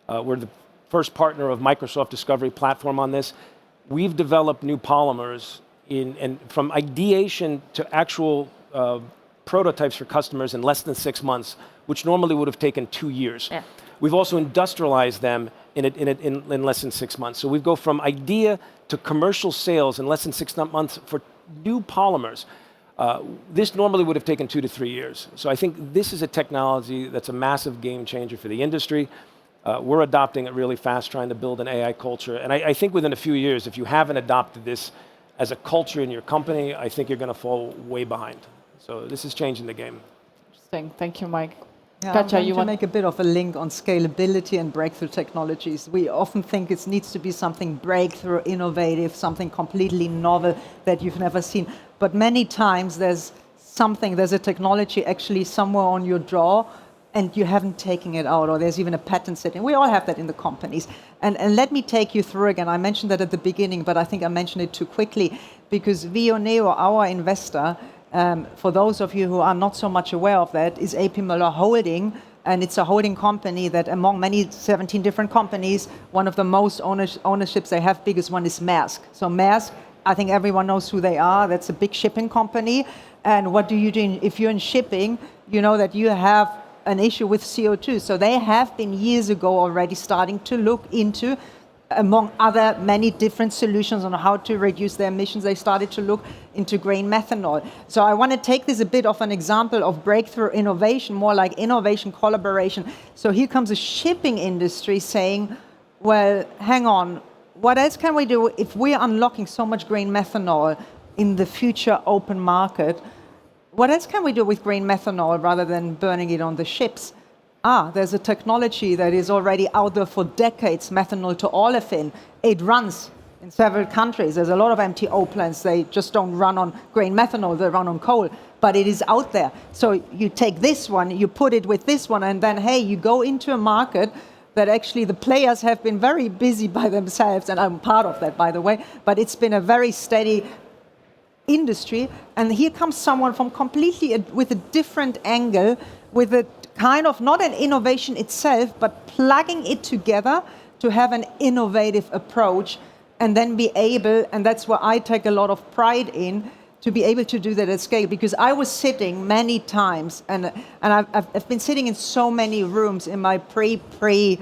We're the first partner of Microsoft Discovery Platform on this. We've developed new polymers and from ideation to actual prototypes for customers in less than 6 months, which normally would have taken 2 years. Yeah. We've also industrialized them in less than 6 months. So we go from idea to commercial sales in less than 6 months for new polymers. This normally would have taken 2 to 3 years. So I think this is a technology that's a massive game changer for the industry. We're adopting it really fast, trying to build an AI culture. And I think within a few years, if you haven't adopted this as a culture in your company, I think you're going to fall way behind. So this is changing the game. Interesting. Thank you, Mike. Yeah, Katja, you want to make a bit of a link on scalability and breakthrough technologies. We often think it needs to be something breakthrough, innovative, something completely novel that you've never seen. But many times there's a technology actually somewhere on your drawer and you haven't taken it out, or there's even a patent sitting. We all have that in the companies. And let me take you through again. I mentioned that at the beginning, but I think I mentioned it too quickly, because Vioneo, our investor, for those of you who are not so much aware of that, is A.P. Møller Holding, and it's a holding company that among many 17 different companies, one of the most ownerships they have, biggest one is Maersk. So Maersk, I think everyone knows who they are. That's a big shipping company. And what do you do if you're in shipping? You know that you have an issue with CO2. So they have been years ago already starting to look into, among other many different solutions on how to reduce their emissions, they started to look into green methanol. So I want to take this a bit of an example of breakthrough innovation, more like innovation collaboration. So here comes the shipping industry saying, well, hang on, what else can we do if we are unlocking so much green methanol in the future open market? What else can we do with green methanol rather than burning it on the ships? There's a technology that is already out there for decades, methanol to olefin. It runs in several countries. There's a lot of MTO plants. They just don't run on green methanol, they run on coal. But it is out there. So you take this one, you put it with this one, and then, hey, you go into a market that actually the players have been very busy by themselves, and I'm part of that, by the way, but it's been a very steady industry. And here comes someone from completely with a different angle, with a kind of not an innovation itself, but plugging it together to have an innovative approach. and then be able, and that's where I take a lot of pride in, to be able to do that at scale. Because I was sitting many times, and I've been sitting in so many rooms in my pre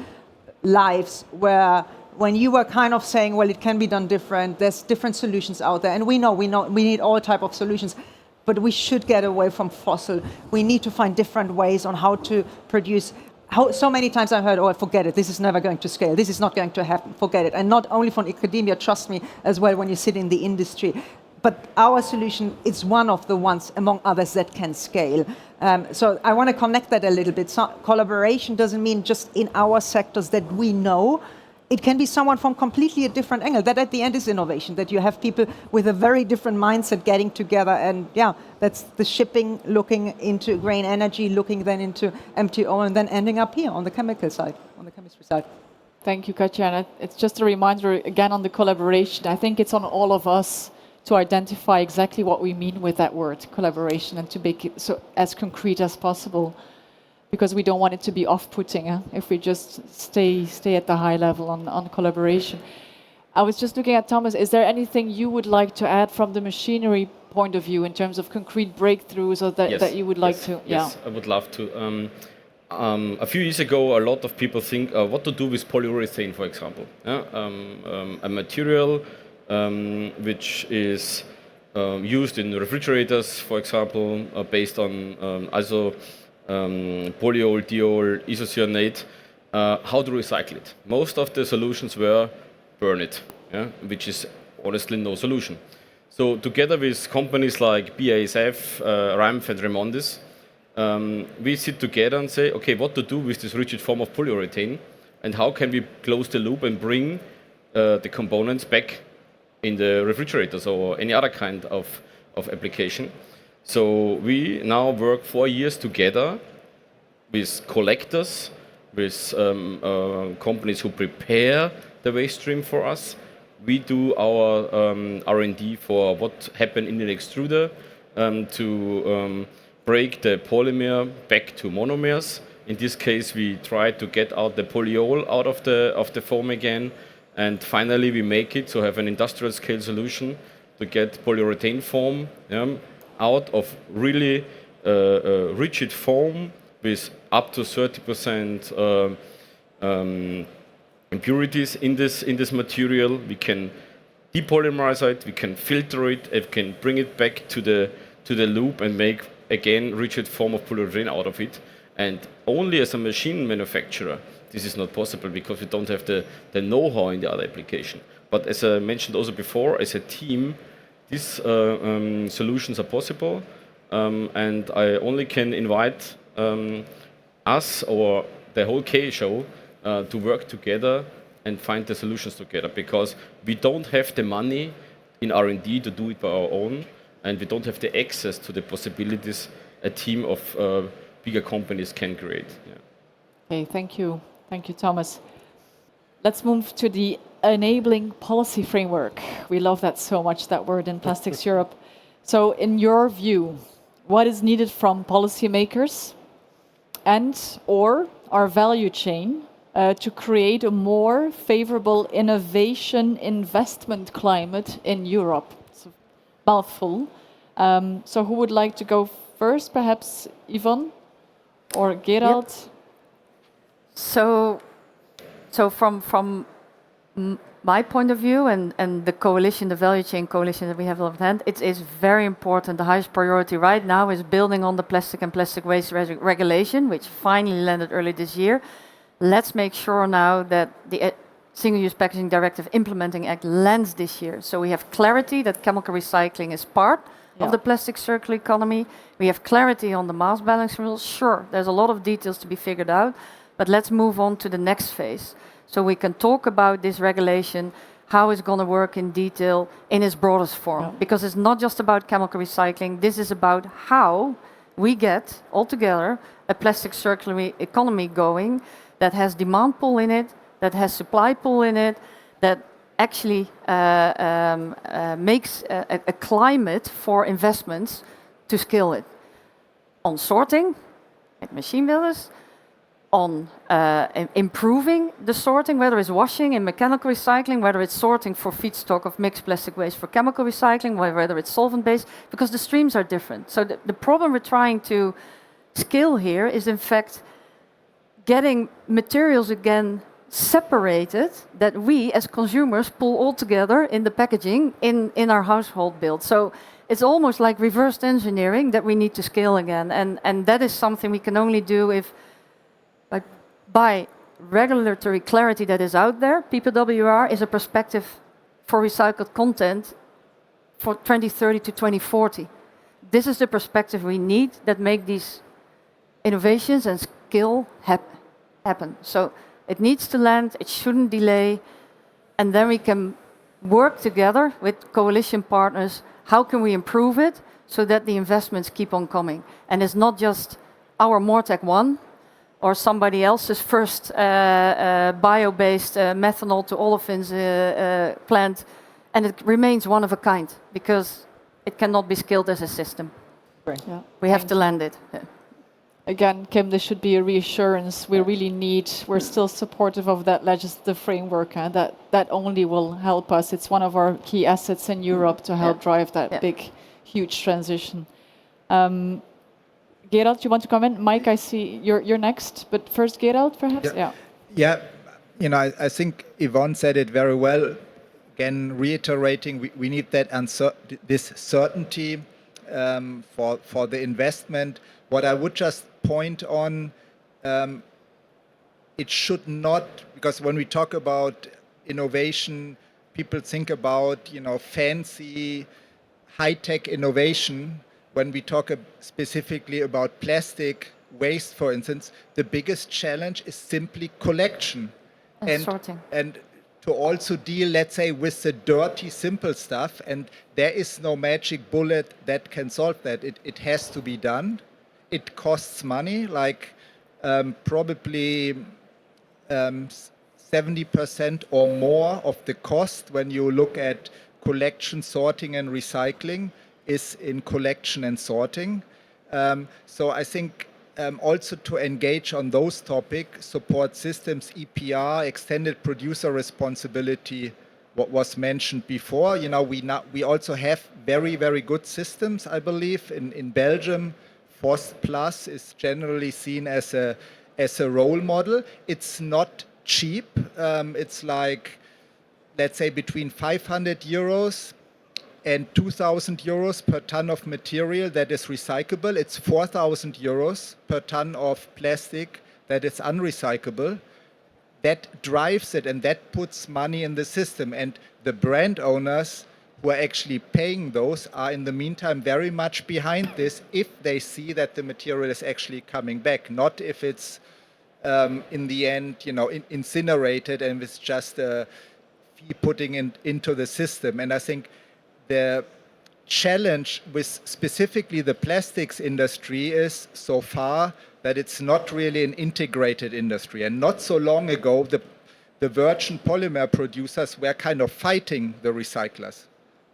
lives where when you were kind of saying, well, it can be done different, there's different solutions out there, and we know we need all type of solutions, but we should get away from fossil. We need to find different ways on how to produce. So many times I've heard, oh, forget it, this is never going to scale, this is not going to happen, forget it. And not only from academia, trust me, as well when you sit in the industry. But our solution is one of the ones, among others, that can scale. So I want to connect that a little bit. So collaboration doesn't mean just in our sectors that we know. It can be someone from completely a different angle. That at the end is innovation, that you have people with a very different mindset getting together. And yeah, that's the shipping looking into green energy, looking then into MTO, and then ending up here on the chemical side, on the chemistry side. Thank you, Katja. And it's just a reminder, again, on the collaboration. I think it's on all of us to identify exactly what we mean with that word, collaboration, and to make it so as concrete as possible, because we don't want it to be off-putting if we just stay at the high level on collaboration. I was just looking at Thomas. Is there anything you would like to add from the machinery point of view in terms of concrete breakthroughs, or that you would like to? Yes, I would love to. A few years ago, a lot of people think what to do with polyurethane, for example. A material which is used in refrigerators, for example, based on polyol, diol, isocyanate. How to recycle it? Most of the solutions were burn it, which is honestly no solution. So together with companies like BASF, RAMF and Remondis, we sit together and say, okay, what to do with this rigid form of polyurethane, and how can we close the loop and bring the components back in the refrigerators or any other kind of application. So we now work 4 years together with collectors, with companies who prepare the waste stream for us. We do our R&D for what happened in an extruder to break the polymer back to monomers. In this case, we try to get out the polyol out of the foam again, and finally we make it to have an industrial scale solution to get polyurethane foam out of really rigid foam with up to 30% impurities in this material. We can depolymerize it, we can filter it, and we can bring it back to the loop and make again rigid form of polyurethane out of it. And only as a machine manufacturer this is not possible, because we don't have the know-how in the other application. But as I mentioned also before, as a team, these solutions are possible, and I only can invite us or the whole K show to work together and find the solutions together, because we don't have the money in R&D to do it by our own, and we don't have the access to the possibilities a team of bigger companies can create. Yeah. Okay, thank you. Thank you, Thomas. Let's move to the enabling policy framework. We love that so much, that word in Plastics Europe. So in your view, what is needed from policymakers and or our value chain to create a more favorable innovation investment climate in Europe? It's a mouthful. So who would like to go first? Perhaps Yvonne or Gerald? Yep. So from my point of view and the coalition, the value chain coalition that we have on hand, it is very important. The highest priority right now is building on the plastic and plastic waste regulation, which finally landed early this year. Let's make sure now that the Single-Use Packaging Directive Implementing Act lands this year. So we have clarity that chemical recycling is part of the plastic circular economy. We have clarity on the mass balance rules. Sure, there's a lot of details to be figured out, but let's move on to the next phase. So we can talk about this regulation, how it's going to work in detail in its broadest form. Because it's not just about chemical recycling, this is about how we get altogether a plastic circular economy going that has demand pull in it, that has supply pull in it, that actually makes a climate for investments to scale it. On sorting, at machine builders, on improving the sorting, whether it's washing in mechanical recycling, whether it's sorting for feedstock of mixed plastic waste for chemical recycling, whether it's solvent-based, because the streams are different. So the problem we're trying to scale here is, in fact, getting materials again separated that we as consumers pull all together in the packaging in our household build. So it's almost like reversed engineering that we need to scale again. And that is something we can only do if by regulatory clarity that is out there. PPWR is a perspective for recycled content for 2030 to 2040. This is the perspective we need that make these innovations and skill happen. So it needs to land, it shouldn't delay, and then we can work together with coalition partners. How can we improve it so that the investments keep on coming? And it's not just our Mortec 1 or somebody else's first bio-based methanol to olefins plant, and it remains one of a kind because it cannot be scaled as a system. Right. Yeah. We have to land it. Yeah. Again, Kim, this should be a reassurance. We're still supportive of that legislative framework, that only will help us. It's one of our key assets in Europe to help drive that big, huge transition. Gerald, you want to comment? Mike, I see you're next, but first Gerald, perhaps? Yeah, I think Yvonne said it very well. Again, reiterating, we need that this certainty for the investment. What I would just point on, it should not, because when we talk about innovation, people think about fancy, high-tech innovation. When we talk specifically about plastic waste, for instance, the biggest challenge is simply collection and sorting. And to also deal, let's say, with the dirty, simple stuff. And there is no magic bullet that can solve that. It has to be done. It costs money, like probably 70% or more of the cost when you look at collection, sorting, and recycling is in collection and sorting. So I think also to engage on those topics, support systems, EPR, extended producer responsibility, what was mentioned before. We also have very, very good systems, I believe. In Belgium, FOS Plus is generally seen as a role model. It's not cheap. It's like, let's say, between 500 euros and 2,000 euros per ton of material that is recyclable. It's 4,000 euros per ton of plastic that is unrecyclable. That drives it, and that puts money in the system. And the brand owners who are actually paying those are in the meantime very much behind this if they see that the material is actually coming back, not if it's in the end incinerated and it's just a fee putting into the system. And I think the challenge with specifically the plastics industry is so far that it's not really an integrated industry. And not so long ago, the virgin polymer producers were kind of fighting the recyclers.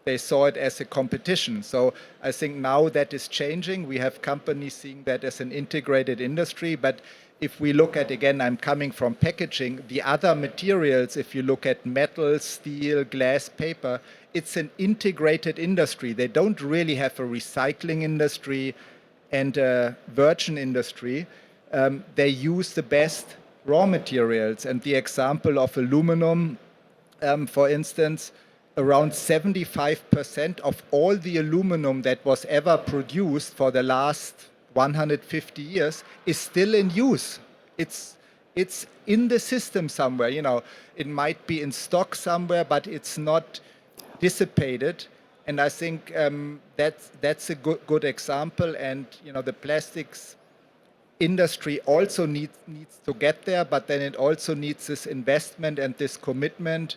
They saw it as a competition. So I think now that is changing. We have companies seeing that as an integrated industry. But if we look at, again, I'm coming from packaging, the other materials, if you look at metal, steel, glass, paper, it's an integrated industry. They don't really have a recycling industry and a virgin industry. They use the best raw materials. And the example of aluminum, for instance, around 75% of all the aluminum that was ever produced for the last 150 years is still in use. It's in the system somewhere. It might be in stock somewhere, but it's not dissipated. And I think that's a good example. And the plastics industry also needs to get there, but then it also needs this investment and this commitment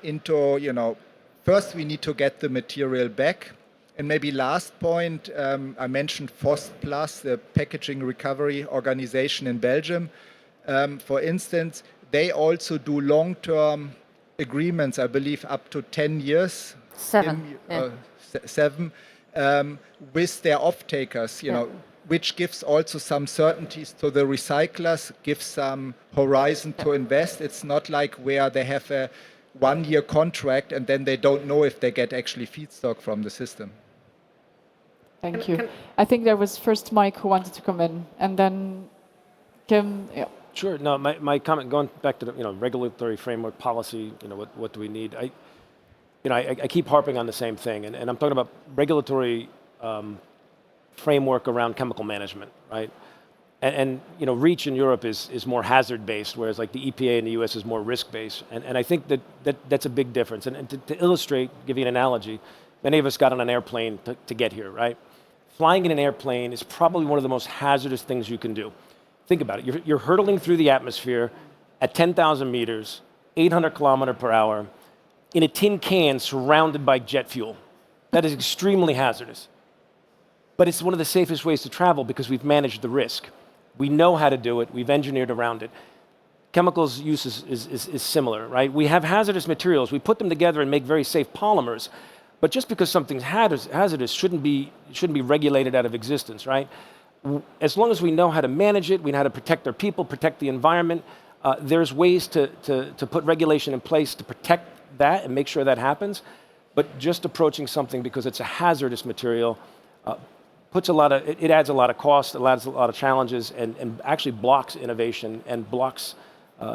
into, first we need to get the material back. And maybe last point, I mentioned FOS Plus, the Packaging Recovery Organization in Belgium. For instance, they also do long-term agreements, I believe up to 10 years. 7. 7, with their off-takers. which gives also some certainties to the recyclers, gives some horizon to invest. It's not like where they have a 1-year contract and then they don't know if they get actually feedstock from the system. Thank you. I think there was first Mike who wanted to come in, and then Kim. Yeah. Sure. No, my comment, going back to the regulatory framework, policy, what do we need? I keep harping on the same thing, and I'm talking about regulatory framework around chemical management, right? And REACH in Europe is more hazard-based, whereas like the EPA in the US is more risk-based. And I think that's a big difference. And to illustrate, give you an analogy, many of us got on an airplane to get here, right? Flying in an airplane is probably one of the most hazardous things you can do. Think about it. You're hurtling through the atmosphere at 10,000 meters, 800 kilometers per hour, in a tin can surrounded by jet fuel. That is extremely hazardous. But it's one of the safest ways to travel because we've managed the risk. We know how to do it. We've engineered around it. Chemicals use is similar, right? We have hazardous materials. We put them together and make very safe polymers. But just because something's hazardous shouldn't be regulated out of existence, right? As long as we know how to manage it, we know how to protect our people, protect the environment, there's ways to put regulation in place to protect that and make sure that happens. But just approaching something because it's a hazardous material it adds a lot of cost, it adds a lot of challenges, and actually blocks innovation and blocks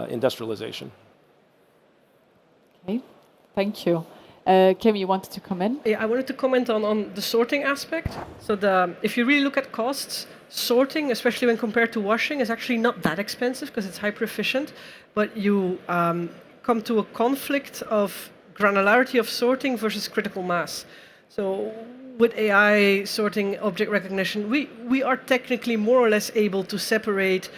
industrialization. Okay, thank you. Kim, you wanted to come in? Yeah, I wanted to comment on the sorting aspect. So if you really look at costs, sorting, especially when compared to washing, is actually not that expensive because it's hyper efficient. But you come to a conflict of granularity of sorting versus critical mass. So with AI sorting, object recognition, we are technically more or less able to separate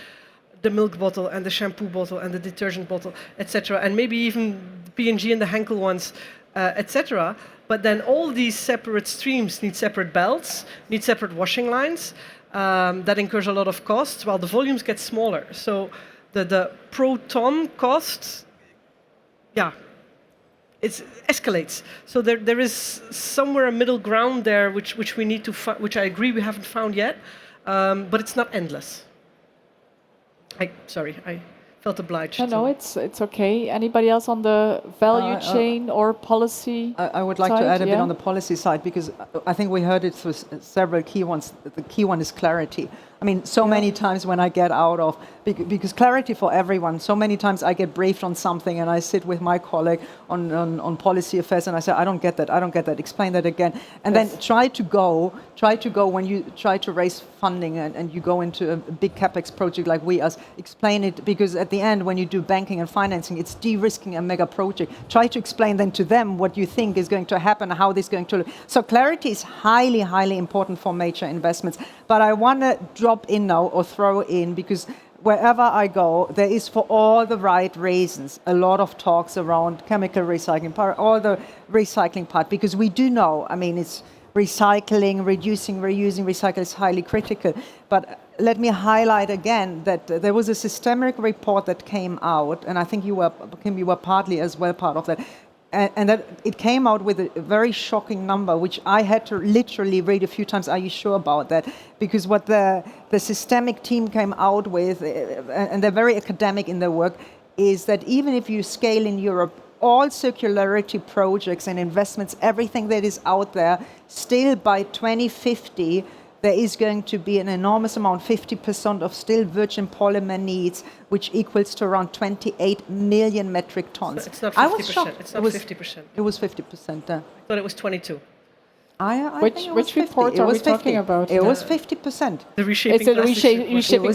the milk bottle and the shampoo bottle and the detergent bottle, etc., and maybe even the P&G and the Henkel ones, etc. But then all these separate streams need separate belts, need separate washing lines. That incurs a lot of costs, while the volumes get smaller. So the pro ton cost, it escalates. So there is somewhere a middle ground there, which we need to which I agree we haven't found yet, but it's not endless. Sorry, I felt obliged. No, it's okay. Anybody else on the value chain or policy? I would like to add a bit on the policy side, because I think we heard it through several key ones. The key one is clarity. I mean, so many times when I get out of, because clarity for everyone, so many times I get briefed on something and I sit with my colleague on policy affairs and I say, I don't get that, explain that again. And then try to go when you try to raise funding and you go into a big CapEx project like we us, explain it, because at the end when you do banking and financing, it's de-risking a mega project. Try to explain then to them what you think is going to happen, how this is going to look. So clarity is highly, highly important for major investments. But I want to drop in now or throw in, because wherever I go, there is, for all the right reasons, a lot of talks around chemical recycling, all the recycling part, because we do know, I mean, it's recycling, reducing, reusing, recycle is highly critical. But let me highlight again that there was a systemic report that came out, and I think you were partly as well part of that, and that it came out with a very shocking number, which I had to literally read a few times. Are you sure about that? Because what the systemic team came out with, and they're very academic in their work, is that even if you scale in Europe, all circularity projects and investments, everything that is out there, still by 2050, there is going to be an enormous amount, 50% of still virgin polymer needs, which equals to around 28 million metric tons. It's not 50%. I was shocked. It's not 50%. It was 50%. I thought it was 22. Which report are we talking about? It was 50%. The reshaping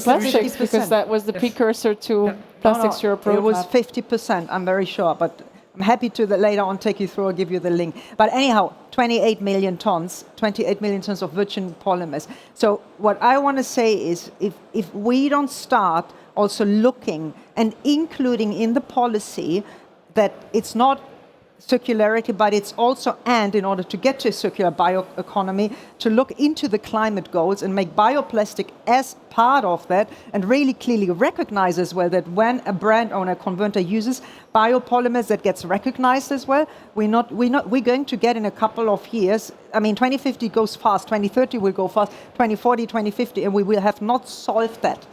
plastics, because that was the precursor to Plastics Europe roadmap. It was 50%, I'm very sure, but I'm happy to later on take you through or give you the link. But anyhow, 28 million tons of virgin polymers. So what I want to say is, if we don't start also looking and including in the policy that it's not circularity, but it's also, and in order to get to a circular bioeconomy, to look into the climate goals and make bioplastic as part of that, and really clearly recognize as well that when a brand owner, converter uses biopolymers, that gets recognized as well. We're going to get in a couple of years, I mean, 2050 goes fast, 2030 will go fast, 2040, 2050, and we will have not solved that.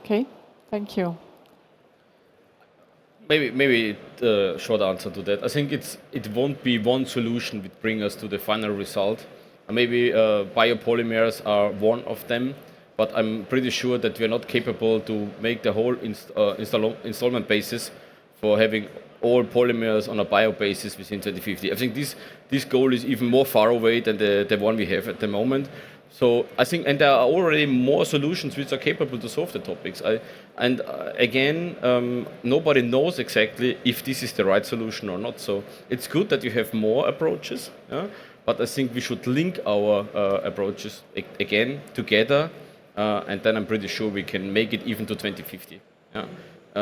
Okay, thank you. Maybe the short answer to that. I think it won't be one solution which bring us to the final result. Maybe biopolymers are one of them, but I'm pretty sure that we're not capable to make the whole installment basis for having all polymers on a bio basis within 2050. I think this goal is even more far away than the one we have at the moment. So I think, and there are already more solutions which are capable to solve the topics. Again, nobody knows exactly if this is the right solution or not. So it's good that you have more approaches, yeah? But I think we should link our approaches again together, and then I'm pretty sure we can make it even to 2050. Yeah?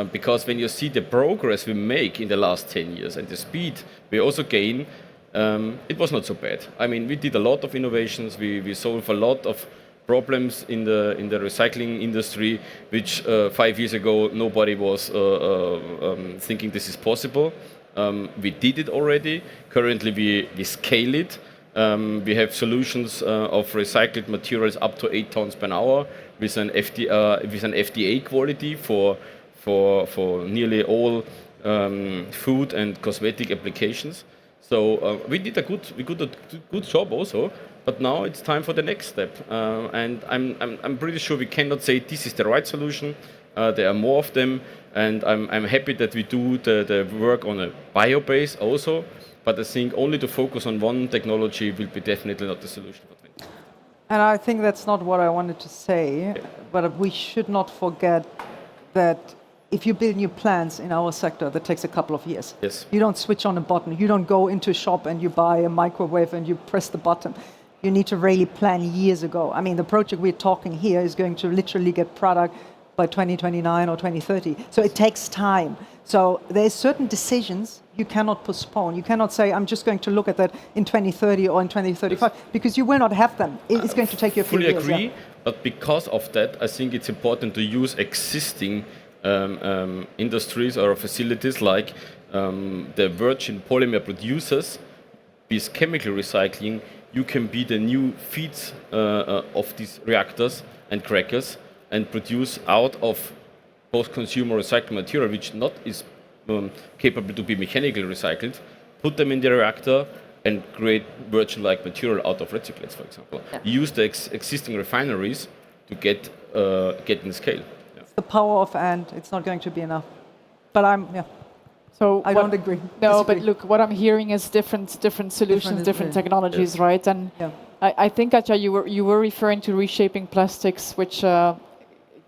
Because when you see the progress we make in the last 10 years and the speed we also gain, it was not so bad. I mean, we did a lot of innovations. We solved a lot of problems in the recycling industry, which 5 years ago nobody was thinking this is possible. We did it already. Currently, we scale it. We have solutions of recycled materials up to 8 tons per hour with an FDA quality for nearly all food and cosmetic applications. So we did a good job also, but now it's time for the next step. And I'm pretty sure we cannot say this is the right solution. There are more of them, and I'm happy that we do the work on a bio base also. But I think only to focus on one technology will be definitely not the solution for 20. And I think that's not what I wanted to say, but we should not forget that if you build new plants in our sector, that takes a couple of years. Yes. You don't switch on a button. You don't go into a shop and you buy a microwave and you press the button. You need to really plan years ago. I mean, the project we're talking here is going to literally get product by 2029 or 2030. So it takes time. So there's certain decisions you cannot postpone. You cannot say, I'm just going to look at that in 2030 or in 2035, because you will not have them. It's going to take you a few years. Fully agree, but because of that, I think it's important to use existing industries or facilities like the virgin polymer producers. With chemical recycling, you can be the new feeds of these reactors and crackers and produce out of post-consumer recycled material, which not is capable to be mechanically recycled, put them in the reactor and create virgin-like material out of recyclates, for example. Yeah. Use the existing refineries to get in scale. The power of and it's not going to be enough. But So I don't agree. No, Disagree. but look, what I'm hearing is different solutions, different technologies, yes. Right? And I think, Katja, you were referring to reshaping plastics, which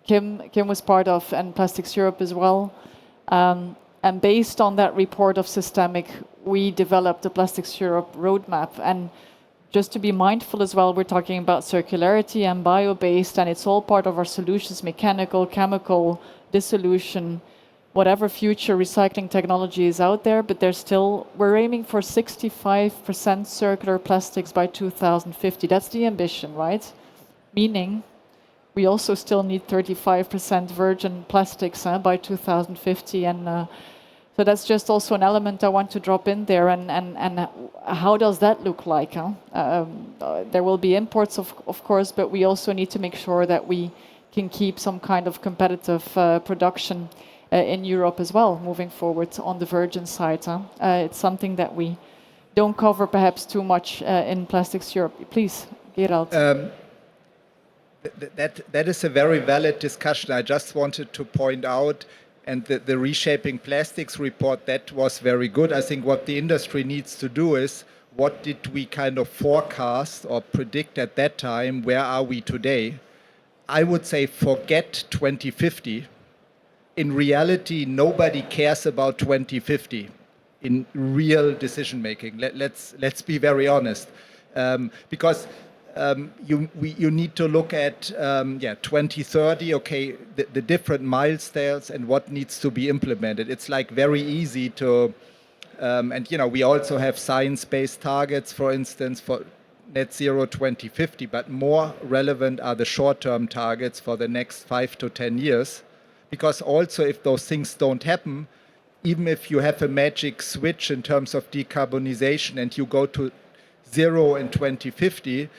Kim was part of, and Plastics Europe as well. And based on that report of Systemic, we developed the Plastics Europe roadmap. And just to be mindful as well, we're talking about circularity and bio-based, and it's all part of our solutions, mechanical, chemical, dissolution, whatever future recycling technology is out there, but we're aiming for 65% circular plastics by 2050. That's the ambition, right? Meaning we also still need 35% virgin plastics by 2050, and so that's just also an element I want to drop in there. And how does that look like? There will be imports, of course, but we also need to make sure that we can keep some kind of competitive production in Europe as well, moving forward on the virgin side. It's something that we don't cover perhaps too much in Plastics Europe. Please, Gerald. That is a very valid discussion. I just wanted to point out, and the Reshaping Plastics report, that was very good. I think what the industry needs to do is, what did we kind of forecast or predict at that time? Where are we today? I would say forget 2050. In reality, nobody cares about 2050 in real decision making. Let's be very honest, because you need to look at 2030. Okay, the different milestones and what needs to be implemented. It's like very easy to And we also have science-based targets, for instance, for net zero 2050, but more relevant are the short-term targets for the next 5 to 10 years. Because also if those things don't happen, even if you have a magic switch in terms of decarbonization and you go to zero in 2050,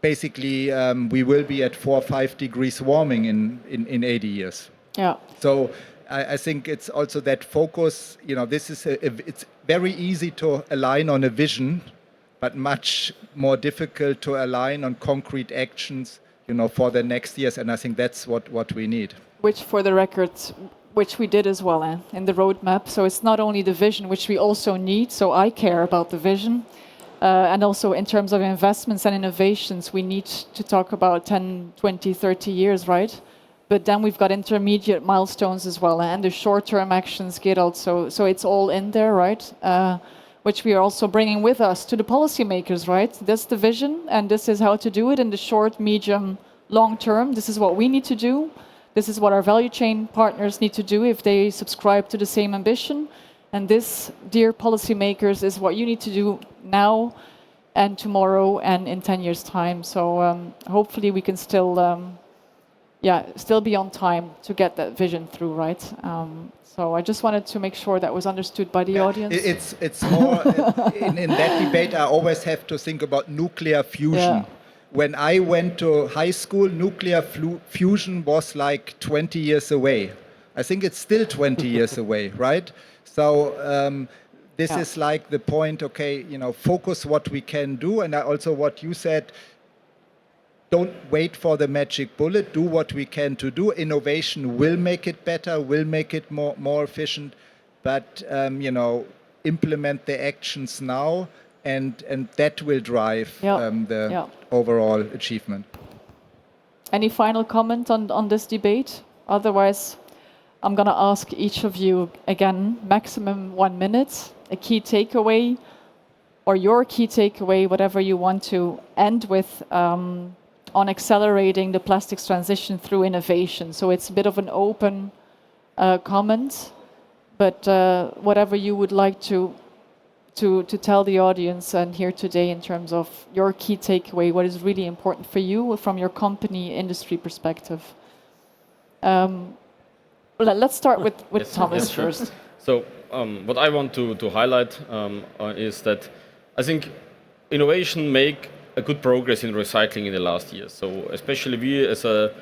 basically we will be at 4 or 5 degrees warming in 80 years. Yeah. So I think it's also that focus, this is it's very easy to align on a vision, but much more difficult to align on concrete actions, for the next years. And I think that's what we need. Which, for the record, which we did as well in the roadmap. So it's not only the vision, which we also need. So I care about the vision. And also in terms of investments and innovations, we need to talk about 10, 20, 30 years, right? But then we've got intermediate milestones as well, and the short-term actions, Gerald. So it's all in there, right? Which we are also bringing with us to the policymakers, right? That's the vision, and this is how to do it in the short, medium, long term. This is what we need to do. This is what our value chain partners need to do if they subscribe to the same ambition. And this, dear policymakers, is what you need to do now and tomorrow and in 10 years' time. So hopefully we can still be on time to get that vision through, right? So I just wanted to make sure that was understood by the audience. It's more, in that debate, I always have to think about nuclear fusion. Yeah. When I went to high school, nuclear fusion was like 20 years away. I think it's still 20 years away, right? So this is like the point, okay, focus what we can do. And also what you said, don't wait for the magic bullet, do what we can to do. Innovation will make it better, will make it more efficient, but implement the actions now, and that will drive the overall achievement. Any final comment on this debate? Otherwise, I'm going to ask each of you again, maximum 1 minute, a key takeaway, or your key takeaway, whatever you want to end with, on accelerating the plastics transition through innovation. So it's a bit of an open comment, but whatever you would like to tell the audience and here today in terms of your key takeaway, what is really important for you from your company industry perspective. Let's start with Thomas first. So what I want to highlight is that I think innovation make a good progress in recycling in the last years. So especially we as a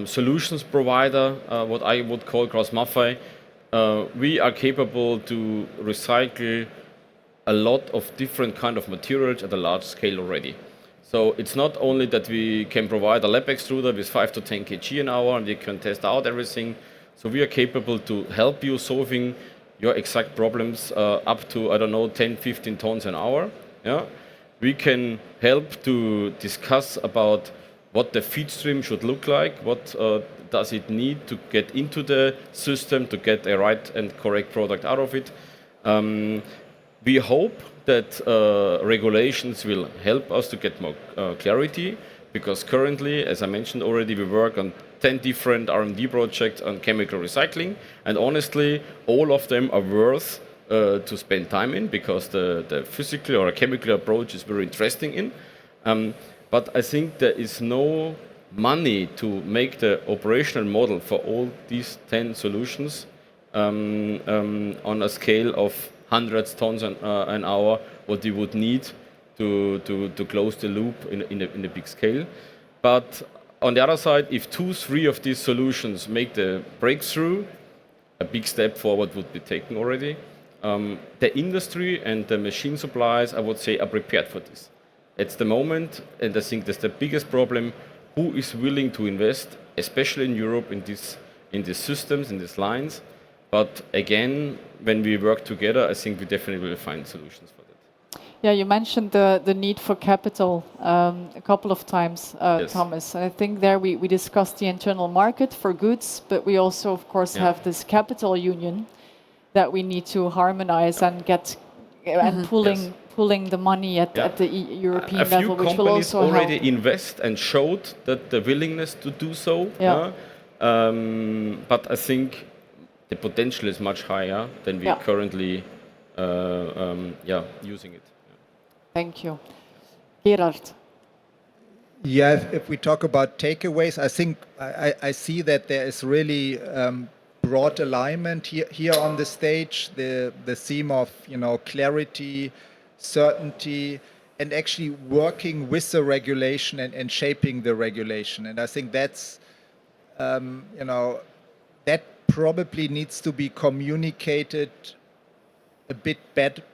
solutions provider, what I would call KraussMaffei, we are capable to recycle a lot of different kind of materials at a large scale already. So it's not only that we can provide a lab extruder with 5 to 10 kg an hour and we can test out everything. So we are capable to help you solving your exact problems up to, 10, 15 tons an hour. Yeah. We can help to discuss about what the feed stream should look like, what does it need to get into the system to get a right and correct product out of it. We hope that regulations will help us to get more clarity, because currently, as I mentioned already, we work on 10 different R&D projects on chemical recycling, and honestly, all of them are worth to spend time in, because the physical or chemical approach is very interesting in. But I think there is no money to make the operational model for all these 10 solutions on a scale of hundreds tons an hour, what you would need to close the loop in a big scale. But on the other side, if 2-3 of these solutions make the breakthrough, a big step forward would be taken already. The industry and the machine suppliers, I would say, are prepared for this. It's the moment, and I think that's the biggest problem, who is willing to invest, especially in Europe, in these systems, in these lines. But again, when we work together, I think we definitely will find solutions for that. Yeah, you mentioned the need for capital a couple of times, Yes. Thomas. I think there we discussed the internal market for goods, but we also, of course, have this capital union that we need to harmonize and get and pulling the money at the European level, which will also help. A few companies already invest and showed that the willingness to do so. Yeah. But I think the potential is much higher than we currently using it. Thank you. Gerald. Yeah, if we talk about takeaways, I think I see that there is really broad alignment here on the stage. The theme of clarity, certainty, and actually working with the regulation and shaping the regulation. And I think that's that probably needs to be communicated a bit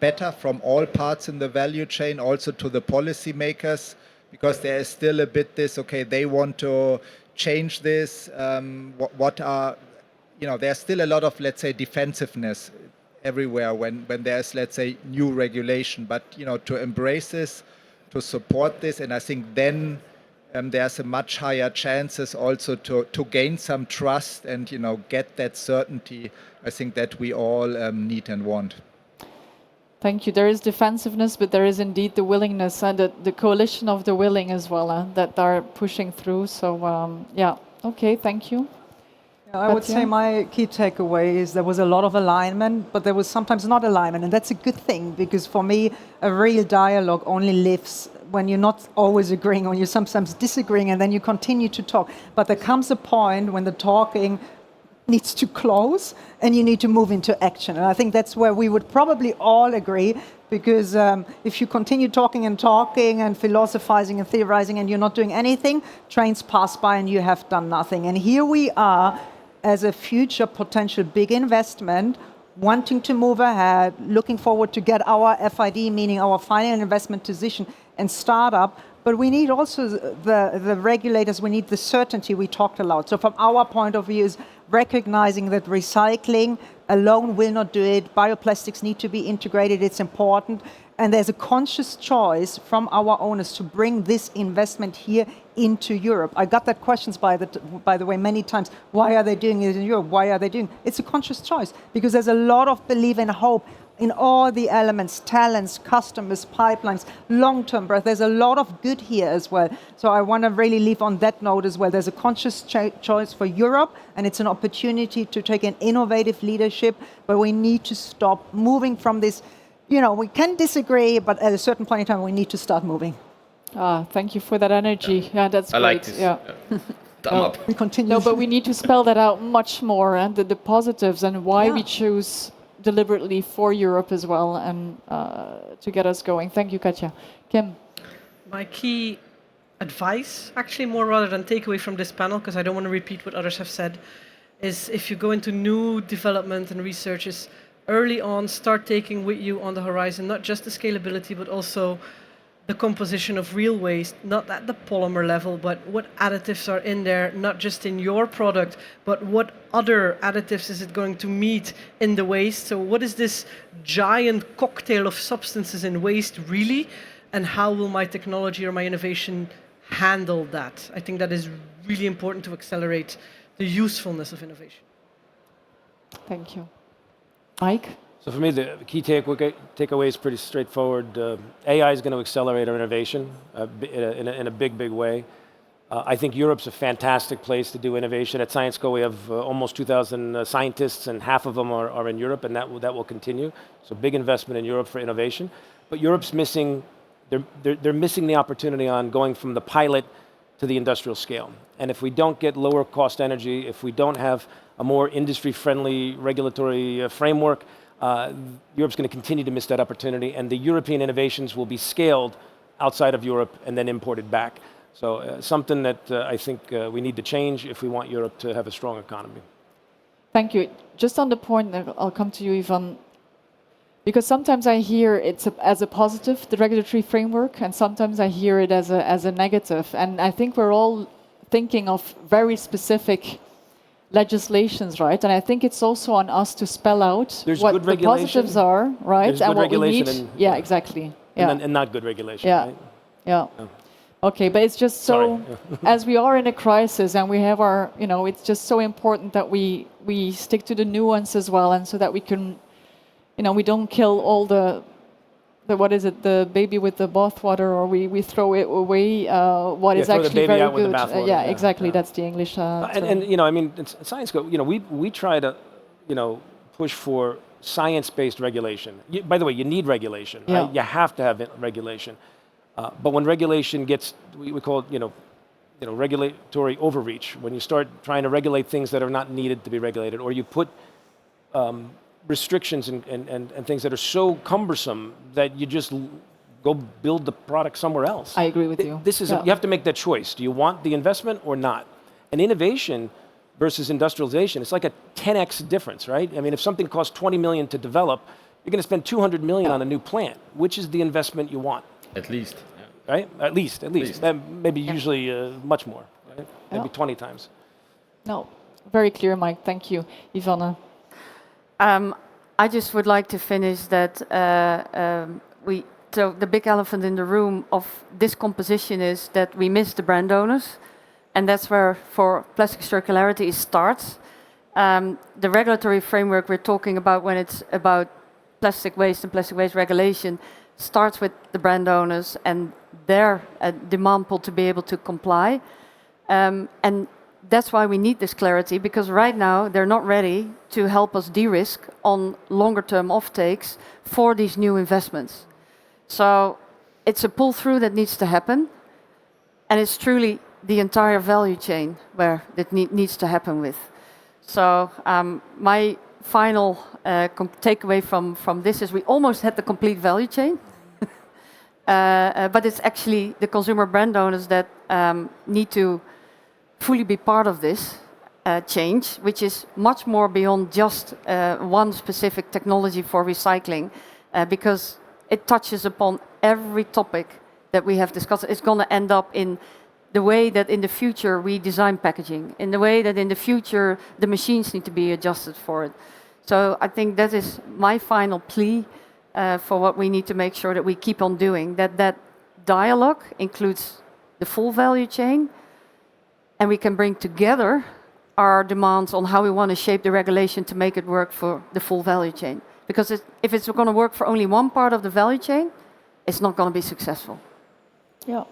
better from all parts in the value chain, also to the policymakers, because there is still a bit this, okay, they want to change this. There's still a lot of, let's say, defensiveness everywhere when there's, let's say, new regulation. But, to embrace this, to support this, and I think then there's a much higher chances also to gain some trust and, get that certainty, I think that we all need and want. Thank you. There is defensiveness, but there is indeed the willingness and the coalition of the willing as well that are pushing through. So, okay, thank you. I would say my key takeaway is there was a lot of alignment, but there was sometimes not alignment, and that's a good thing, because for me, a real dialogue only lives when you're not always agreeing or you're sometimes disagreeing, and then you continue to talk. But there comes a point when the talking needs to close and you need to move into action. And I think that's where we would probably all agree, because if you continue talking and philosophizing and theorizing and you're not doing anything, trains pass by and you have done nothing. And here we are as a future potential big investment, wanting to move ahead, looking forward to get our FID, meaning our final investment decision, and start up. But we need also the regulators, we need the certainty we talked about. So from our point of view is recognizing that recycling alone will not do it. Bioplastics need to be integrated, it's important. And there's a conscious choice from our owners to bring this investment here into Europe. I got that questions, by the way, many times. Why are they doing it in Europe? Why are they doing it? It's a conscious choice, because there's a lot of belief and hope in all the elements, talents, customers, pipelines, long-term growth. There's a lot of good here as well. So I want to really leave on that note as well. There's a conscious choice for Europe, and it's an opportunity to take an innovative leadership, but we need to stop moving from this. We can disagree, but at a certain point in time, we need to start moving. Thank you for that energy. Yeah, that's great. I like this. Yeah. Thumb up. We continue. No, but we need to spell that out much more, and the positives and why we choose deliberately for Europe as well, and to get us going. Thank you, Katja. Kim? My key advice, actually more rather than takeaway from this panel, because I don't want to repeat what others have said, is if you go into new development and research, is early on start taking with you on the horizon, not just the scalability, but also the composition of real waste, not at the polymer level, but what additives are in there, not just in your product, but what other additives is it going to meet in the waste? So what is this giant cocktail of substances in waste really? And how will my technology or my innovation handle that? I think that is really important to accelerate the usefulness of innovation. Thank you. Mike? So for me, the key takeaway is pretty straightforward. AI is going to accelerate our innovation in a big, big way. I think Europe's a fantastic place to do innovation. At Syensqo, we have almost 2,000 scientists, and half of them are in Europe, and that will continue. So big investment in Europe for innovation. But Europe's missing, they're missing the opportunity on going from the pilot to the industrial scale. And if we don't get lower cost energy, if we don't have a more industry-friendly regulatory framework, Europe's going to continue to miss that opportunity, and the European innovations will be scaled outside of Europe and then imported back. So something that I think we need to change if we want Europe to have a strong economy. Thank you. Just on the point, I'll come to you, Yvonne, because sometimes I hear it as a positive, the regulatory framework, and sometimes I hear it as a negative. And I think we're all thinking of very specific legislations, right? And I think it's also on us to spell out what the positives are, right? There's and good what we need. exactly. Yeah. And not good regulation, yeah. right? Yeah. Okay, but it's just so, as we are in a crisis and we have our, it's just so important that we stick to the nuance as well, and so that we can, we don't kill all the what is it, the baby with the bathwater, or we throw it away, what is actually very good. Exactly, that's the English term. And in Syensqo, we try to, push for science-based regulation. By the way, you need regulation. Yeah. Right? You have to have regulation. But when regulation gets, we call it, regulatory overreach, when you start trying to regulate things that are not needed to be regulated, or you put restrictions and things that are so cumbersome that you just go build the product somewhere else. I agree with you. This is you have to make that choice. Do you want the investment or not? And innovation versus industrialization, it's like a 10x difference, right? I mean, if something costs 20 million to develop, you're going to spend 200 million on a new plant. Which is the investment you want? At least. Right? At least. Maybe usually much more, right? Maybe 20 times. No, very clear, Mike. Thank you. Yvonne. I just would like to finish that so the big elephant in the room of this composition is that we miss the brand owners, and that's where for plastic circularity it starts. The regulatory framework we're talking about when it's about plastic waste and plastic waste regulation starts with the brand owners and their demand pool to be able to comply. And that's why we need this clarity, because right now they're not ready to help us de-risk on longer term offtakes for these new investments. So it's a pull-through that needs to happen, and it's truly the entire value chain where it needs to happen with. So my final takeaway from this is we almost had the complete value chain, but it's actually the consumer brand owners that need to fully be part of this change, which is much more beyond just one specific technology for recycling, because it touches upon every topic that we have discussed. It's going to end up in the way that in the future we design packaging, in the way that in the future the machines need to be adjusted for it. So I think that is my final plea for what we need to make sure that we keep on doing, that dialogue includes the full value chain, and we can bring together our demands on how we want to shape the regulation to make it work for the full value chain. Because if it's going to work for only one part of the value chain, it's not going to be successful. Yeah,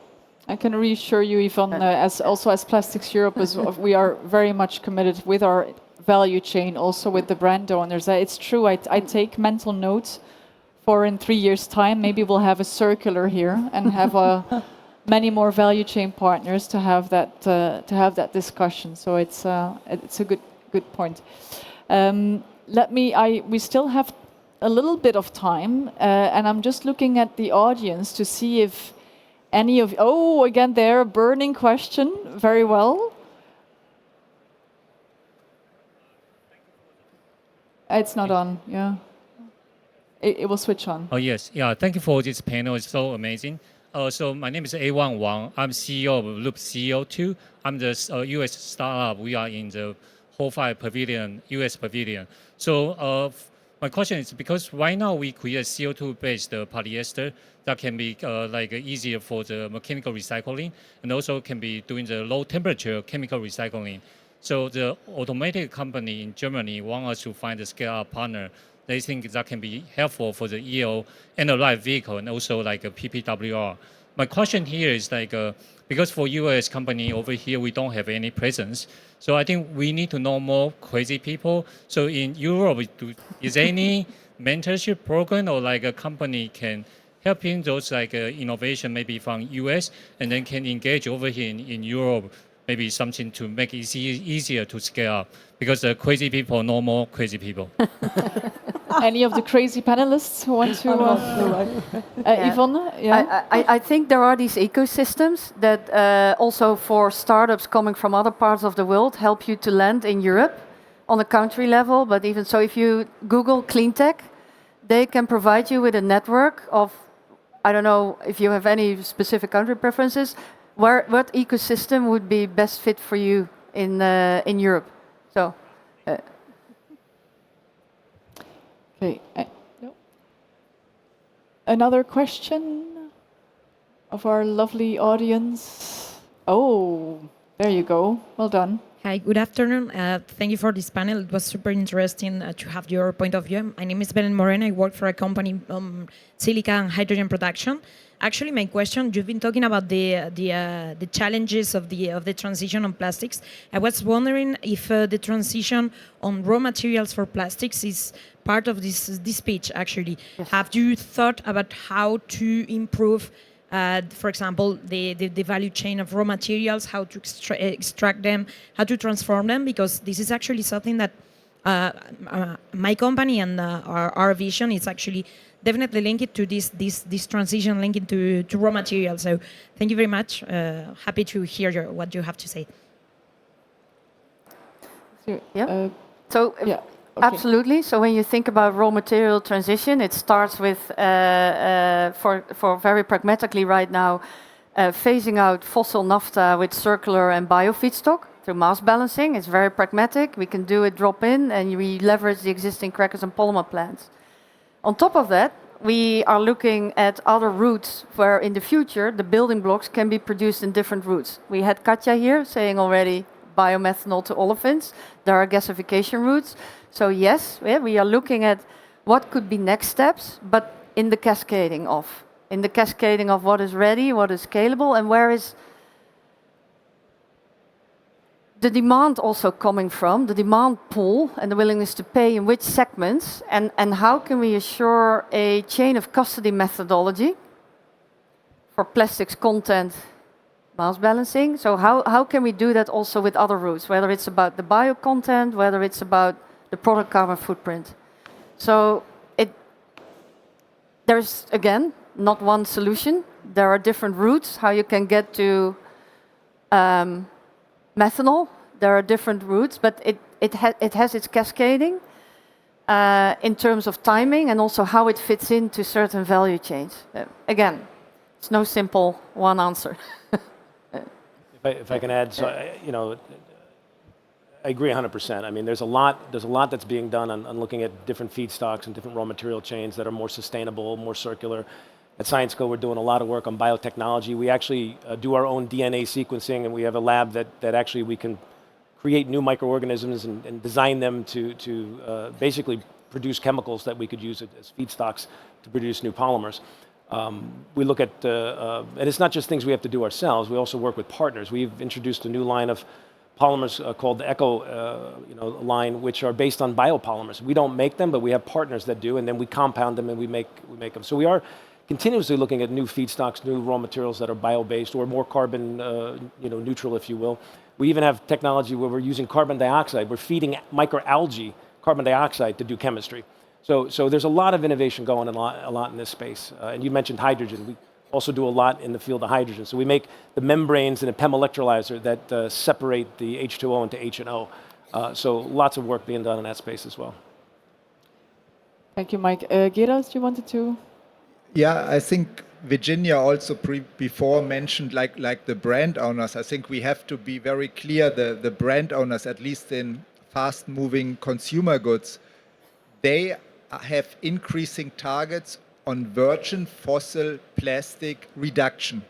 I can reassure you, Yvonne, as Plastics Europe, we are very much committed with our value chain, also with the brand owners. It's true, I take mental notes for in 3 years' time, maybe we'll have a circular here and have many more value chain partners to have that discussion. So it's a good point. We still have a little bit of time, and I'm just looking at the audience to see if any of... Oh, again there, a burning question. Very well. It's not on, yeah. It will switch on. Oh, yes. Yeah, thank you for this panel. It's so amazing. So my name is A1 Wang. I'm CEO of Loop CO2. I'm the US startup. We are in the Whole 5 Pavilion, US Pavilion. So my question is, because right now we create CO2-based polyester that can be easier for the mechanical recycling, and also can be doing the low temperature chemical recycling. So the automotive company in Germany want us to find a scale-up partner. They think that can be helpful for the EO end-of-life vehicle and also like a PPWR. My question here is because for US company over here, we don't have any presence. So I think we need to know more crazy people. So in Europe, is there any mentorship program or like a company can help in those innovation maybe from US and then can engage over here in Europe, maybe something to make it easier to scale up, because the crazy people know more crazy people. Any of the crazy panelists who want to... Yvonne? Yeah. I think there are these ecosystems that also for startups coming from other parts of the world help you to land in Europe on a country level. But even so, if you Google clean tech, they can provide you with a network of, I don't know if you have any specific country preferences, what ecosystem would be best fit for you in Europe. So. Okay. No. Another question of our lovely audience. Oh, there you go. Well done. Hi, good afternoon. Thank you for this panel. It was super interesting to have your point of view. My name is Belen Moreno. I work for a company, silica and hydrogen production. Actually, my question, you've been talking about the challenges of the transition on plastics. I was wondering if the transition on raw materials for plastics is part of this speech, actually. Yes. Have you thought about how to improve, for example, the value chain of raw materials, how to extract them, how to transform them? Because this is actually something that my company and our vision is actually definitely linked to this transition linked to raw materials. So thank you very much. Happy to hear what you have to say. Yeah. So yeah, okay. absolutely. So when you think about raw material transition, it starts with, for very pragmatically right now, phasing out fossil naphtha with circular and bio feedstock through mass balancing. It's very pragmatic. We can do it drop in, and we leverage the existing crackers and polymer plants. On top of that, we are looking at other routes where in the future the building blocks can be produced in different routes. We had Katja here saying already biomethanol to olefins. There are gasification routes. So yes, we are looking at what could be next steps, but in the cascading of what is ready, what is scalable, and where is the demand also coming from, the demand pool and the willingness to pay in which segments, and how can we assure a chain of custody methodology for plastics content mass balancing? So how can we do that also with other routes, whether it's about the bio content, whether it's about the product carbon footprint? So there's, again, not one solution. There are different routes, how you can get to methanol. There are different routes, but it has its cascading in terms of timing and also how it fits into certain value chains. Again, it's no simple one answer. If I can add, so I agree 100%. I mean, there's a lot that's being done on looking at different feedstocks and different raw material chains that are more sustainable, more circular. At Syensqo, we're doing a lot of work on biotechnology. We actually do our own DNA sequencing, and we have a lab that actually we can create new microorganisms and design them to basically produce chemicals that we could use as feedstocks to produce new polymers. We look at, and it's not just things we have to do ourselves. We also work with partners. We've introduced a new line of polymers called the Eco line, which are based on biopolymers. We don't make them, but we have partners that do, and then we compound them and we make them. So we are continuously looking at new feedstocks, new raw materials that are bio-based or more carbon neutral, if you will. We even have technology where we're using carbon dioxide. We're feeding microalgae carbon dioxide to do chemistry. So there's a lot of innovation going on a lot in this space. And you mentioned hydrogen. We also do a lot in the field of hydrogen. So we make the membranes in a PEM electrolyzer that separate the H2O into H and O. So lots of work being done in that space as well. Thank you, Mike. Gerald, you wanted to? Yeah, I think Virginia also before mentioned like the brand owners. I think we have to be very clear, the brand owners, at least in fast-moving consumer goods, they have increasing targets on virgin fossil plastic reduction.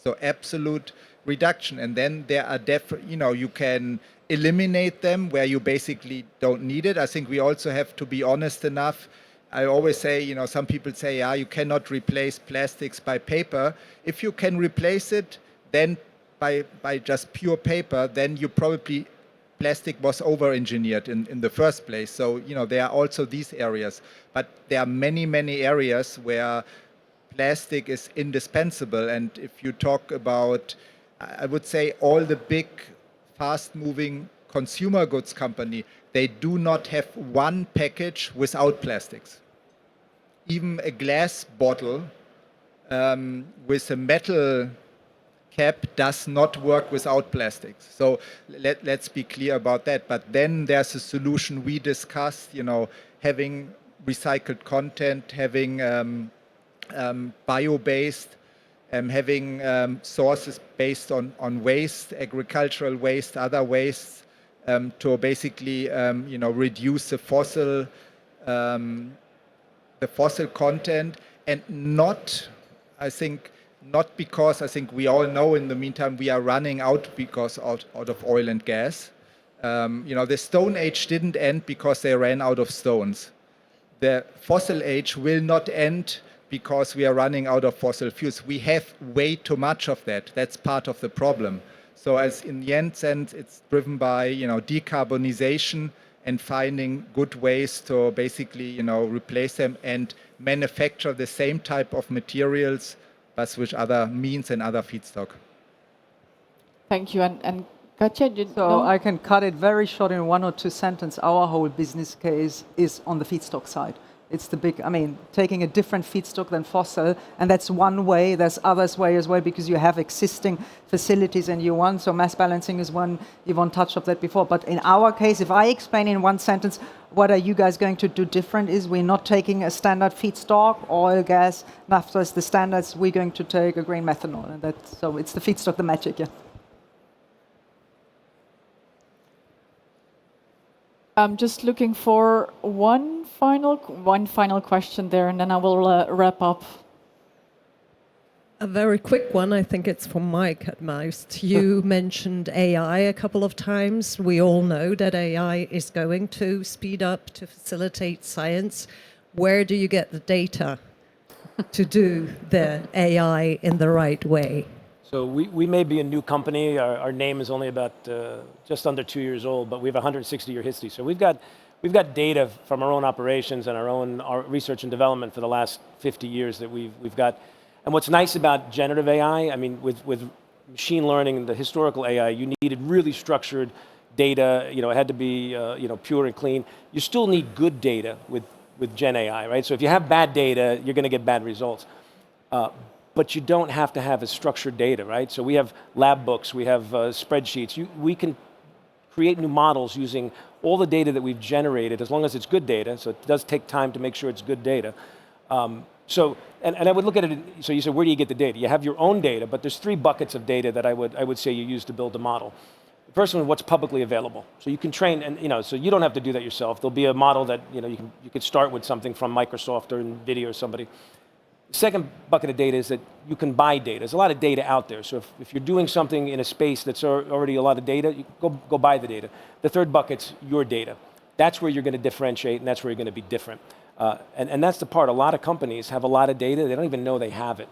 So absolute reduction. And then there are you can eliminate them where you basically don't need it. I think we also have to be honest enough. I always say, some people say, you cannot replace plastics by paper. If you can replace it, then by just pure paper, then you probably plastic was over-engineered in the first place. So, there are also these areas. But there are many, many areas where plastic is indispensable. And if you talk about, I would say, all the big, fast-moving consumer goods company, they do not have one package without plastics. Even a glass bottle with a metal cap does not work without plastics. So let's be clear about that. But then there's a solution we discussed, having recycled content, having bio-based, having sources based on waste, agricultural waste, other wastes, to basically reduce the fossil content, and not because I think we all know in the meantime we are running out of oil and gas. The Stone Age didn't end because they ran out of stones. The fossil age will not end because we are running out of fossil fuels. We have way too much of that. That's part of the problem. So as in the end sense, it's driven by, decarbonization and finding good ways to basically, replace them and manufacture the same type of materials, but with other means and other feedstock. Thank you. And Katja, So I can cut it very short in 1 or 2 sentences. Our whole business case is on the feedstock side. It's the big, taking a different feedstock than fossil, and that's one way. There's others way as well, because you have existing facilities and you want, so mass balancing is one, Yvonne touched on that before. But in our case, if I explain in 1 sentence, what are you guys going to do different is we're not taking a standard feedstock, oil, gas, naphtha is the standards, we're going to take a green methanol. And so it's the feedstock, the magic, yeah. I'm just looking for one final question there, and then I will wrap up. A very quick one, I think it's for Mike at most. You mentioned AI a couple of times. We all know that AI is going to speed up, to facilitate science. Where do you get the data to do the AI in the right way? So we may be a new company. Our name is only about just under 2 years old, but we have a 160-year history. So we've got data from our own operations and our research and development for the last 50 years that we've got. And what's nice about generative AI, with machine learning, the historical AI, you needed really structured data. It had to be pure and clean. You still need good data with Gen AI, right? So if you have bad data, you're going to get bad results. But you don't have to have a structured data, right? So we have lab books, we have spreadsheets. We can create new models using all the data that we've generated, as long as it's good data. So it does take time to make sure it's good data. And I would look at it, so you said, where do you get the data? You have your own data, but there's 3 buckets of data that I would say you use to build a model. The first one is what's publicly available. So you can train, and so you don't have to do that yourself. There'll be a model that, you could start with something from Microsoft or NVIDIA or somebody. The second bucket of data is that you can buy data. There's a lot of data out there. So if you're doing something in a space that's already a lot of data, you go buy the data. The third bucket's your data. That's where you're going to differentiate, and that's where you're going to be different. And that's the part. A lot of companies have a lot of data. They don't even know they have it.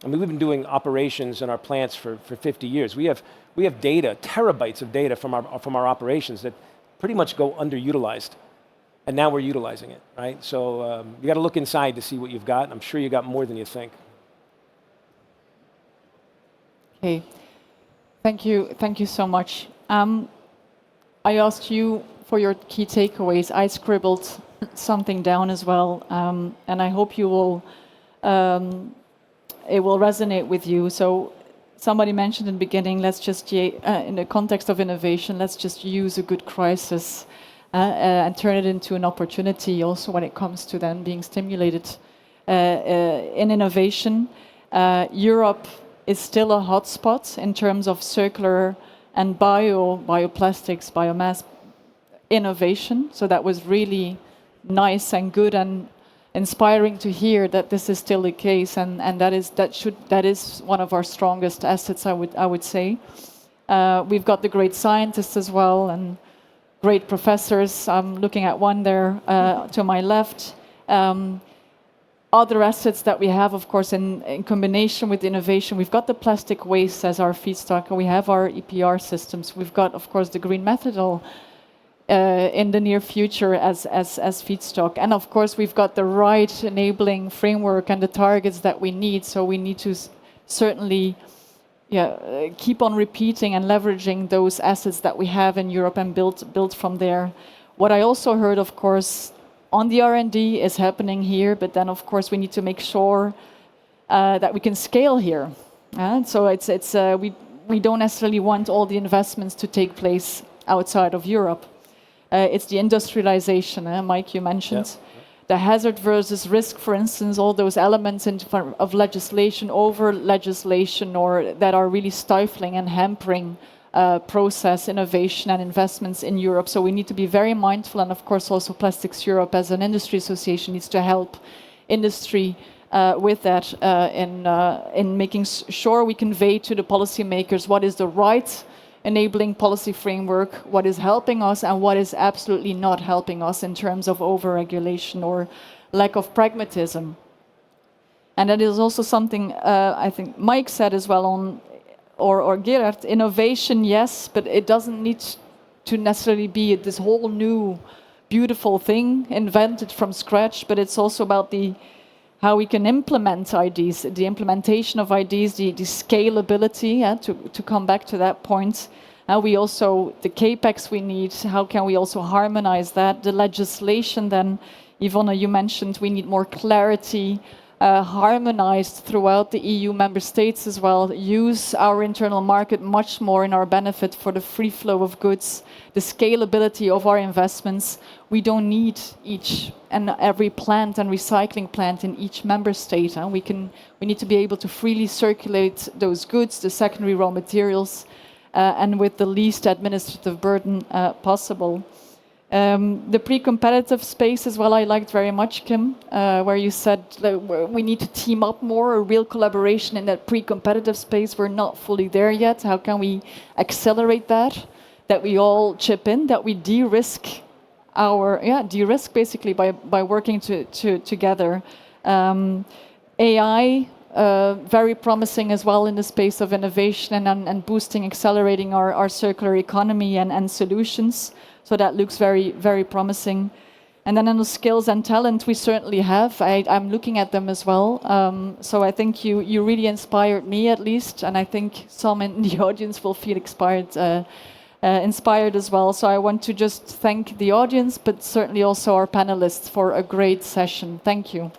We've been doing operations in our plants for 50 years. We have data, terabytes of data from our operations that pretty much go underutilized. And now we're utilizing it, right? So you got to look inside to see what you've got. I'm sure you got more than you think. Okay, thank you so much. I asked you for your key takeaways. I scribbled something down as well, and I hope you will. It will resonate with you. So somebody mentioned in the beginning, let's just in the context of innovation, let's just use a good crisis. And turn it into an opportunity also when it comes to then being stimulated in innovation. Europe is still a hotspot in terms of circular and bioplastics, biomass innovation. So that was really nice and good and inspiring to hear that this is still the case, and that is one of our strongest assets, I would say. We've got the great scientists as well, and great professors. I'm looking at one there to my left. Other assets that we have, of course, in combination with innovation, we've got the plastic waste as our feedstock, and we have our EPR systems. We've got, of course, the green methanol in the near future as feedstock. And of course, we've got the right enabling framework and the targets that we need. So we need to certainly keep on repeating and leveraging those assets that we have in Europe and build from there. What I also heard, of course, on the R&D is happening here, but then of course we need to make sure that we can scale here. So we don't necessarily want all the investments to take place outside of Europe. It's the industrialization, Mike, you mentioned. Yeah. The hazard versus risk, for instance, all those elements of legislation over legislation or that are really stifling and hampering process, innovation and investments in Europe. So we need to be very mindful, and of course also Plastics Europe as an industry association needs to help industry with that in making sure we convey to the policymakers what is the right enabling policy framework, what is helping us and what is absolutely not helping us in terms of over-regulation or lack of pragmatism. And that is also something I think Mike said as well on, or Gerald, innovation, yes, but it doesn't need to necessarily be this whole new beautiful thing invented from scratch, but it's also about how we can implement ideas, the implementation of ideas, the scalability, to come back to that point. We also, the CAPEX we need, how can we also harmonize that? The legislation then, Yvonne, you mentioned we need more clarity, harmonized throughout the EU member states as well, use our internal market much more in our benefit for the free flow of goods, the scalability of our investments. We don't need each and every plant and recycling plant in each member state. We need to be able to freely circulate those goods, the secondary raw materials, and with the least administrative burden possible. The pre-competitive space as well, I liked very much, Kim, where you said we need to team up more, a real collaboration in that pre-competitive space. We're not fully there yet. How can we accelerate that? That we all chip in, that we de-risk de-risk basically by working together. AI, very promising as well in the space of innovation and boosting, accelerating our circular economy and solutions. So that looks very, very promising. And then on the skills and talent, we certainly have. I'm looking at them as well. So I think you really inspired me at least, and I think some in the audience will feel inspired as well. So I want to just thank the audience, but certainly also our panelists for a great session. Thank you.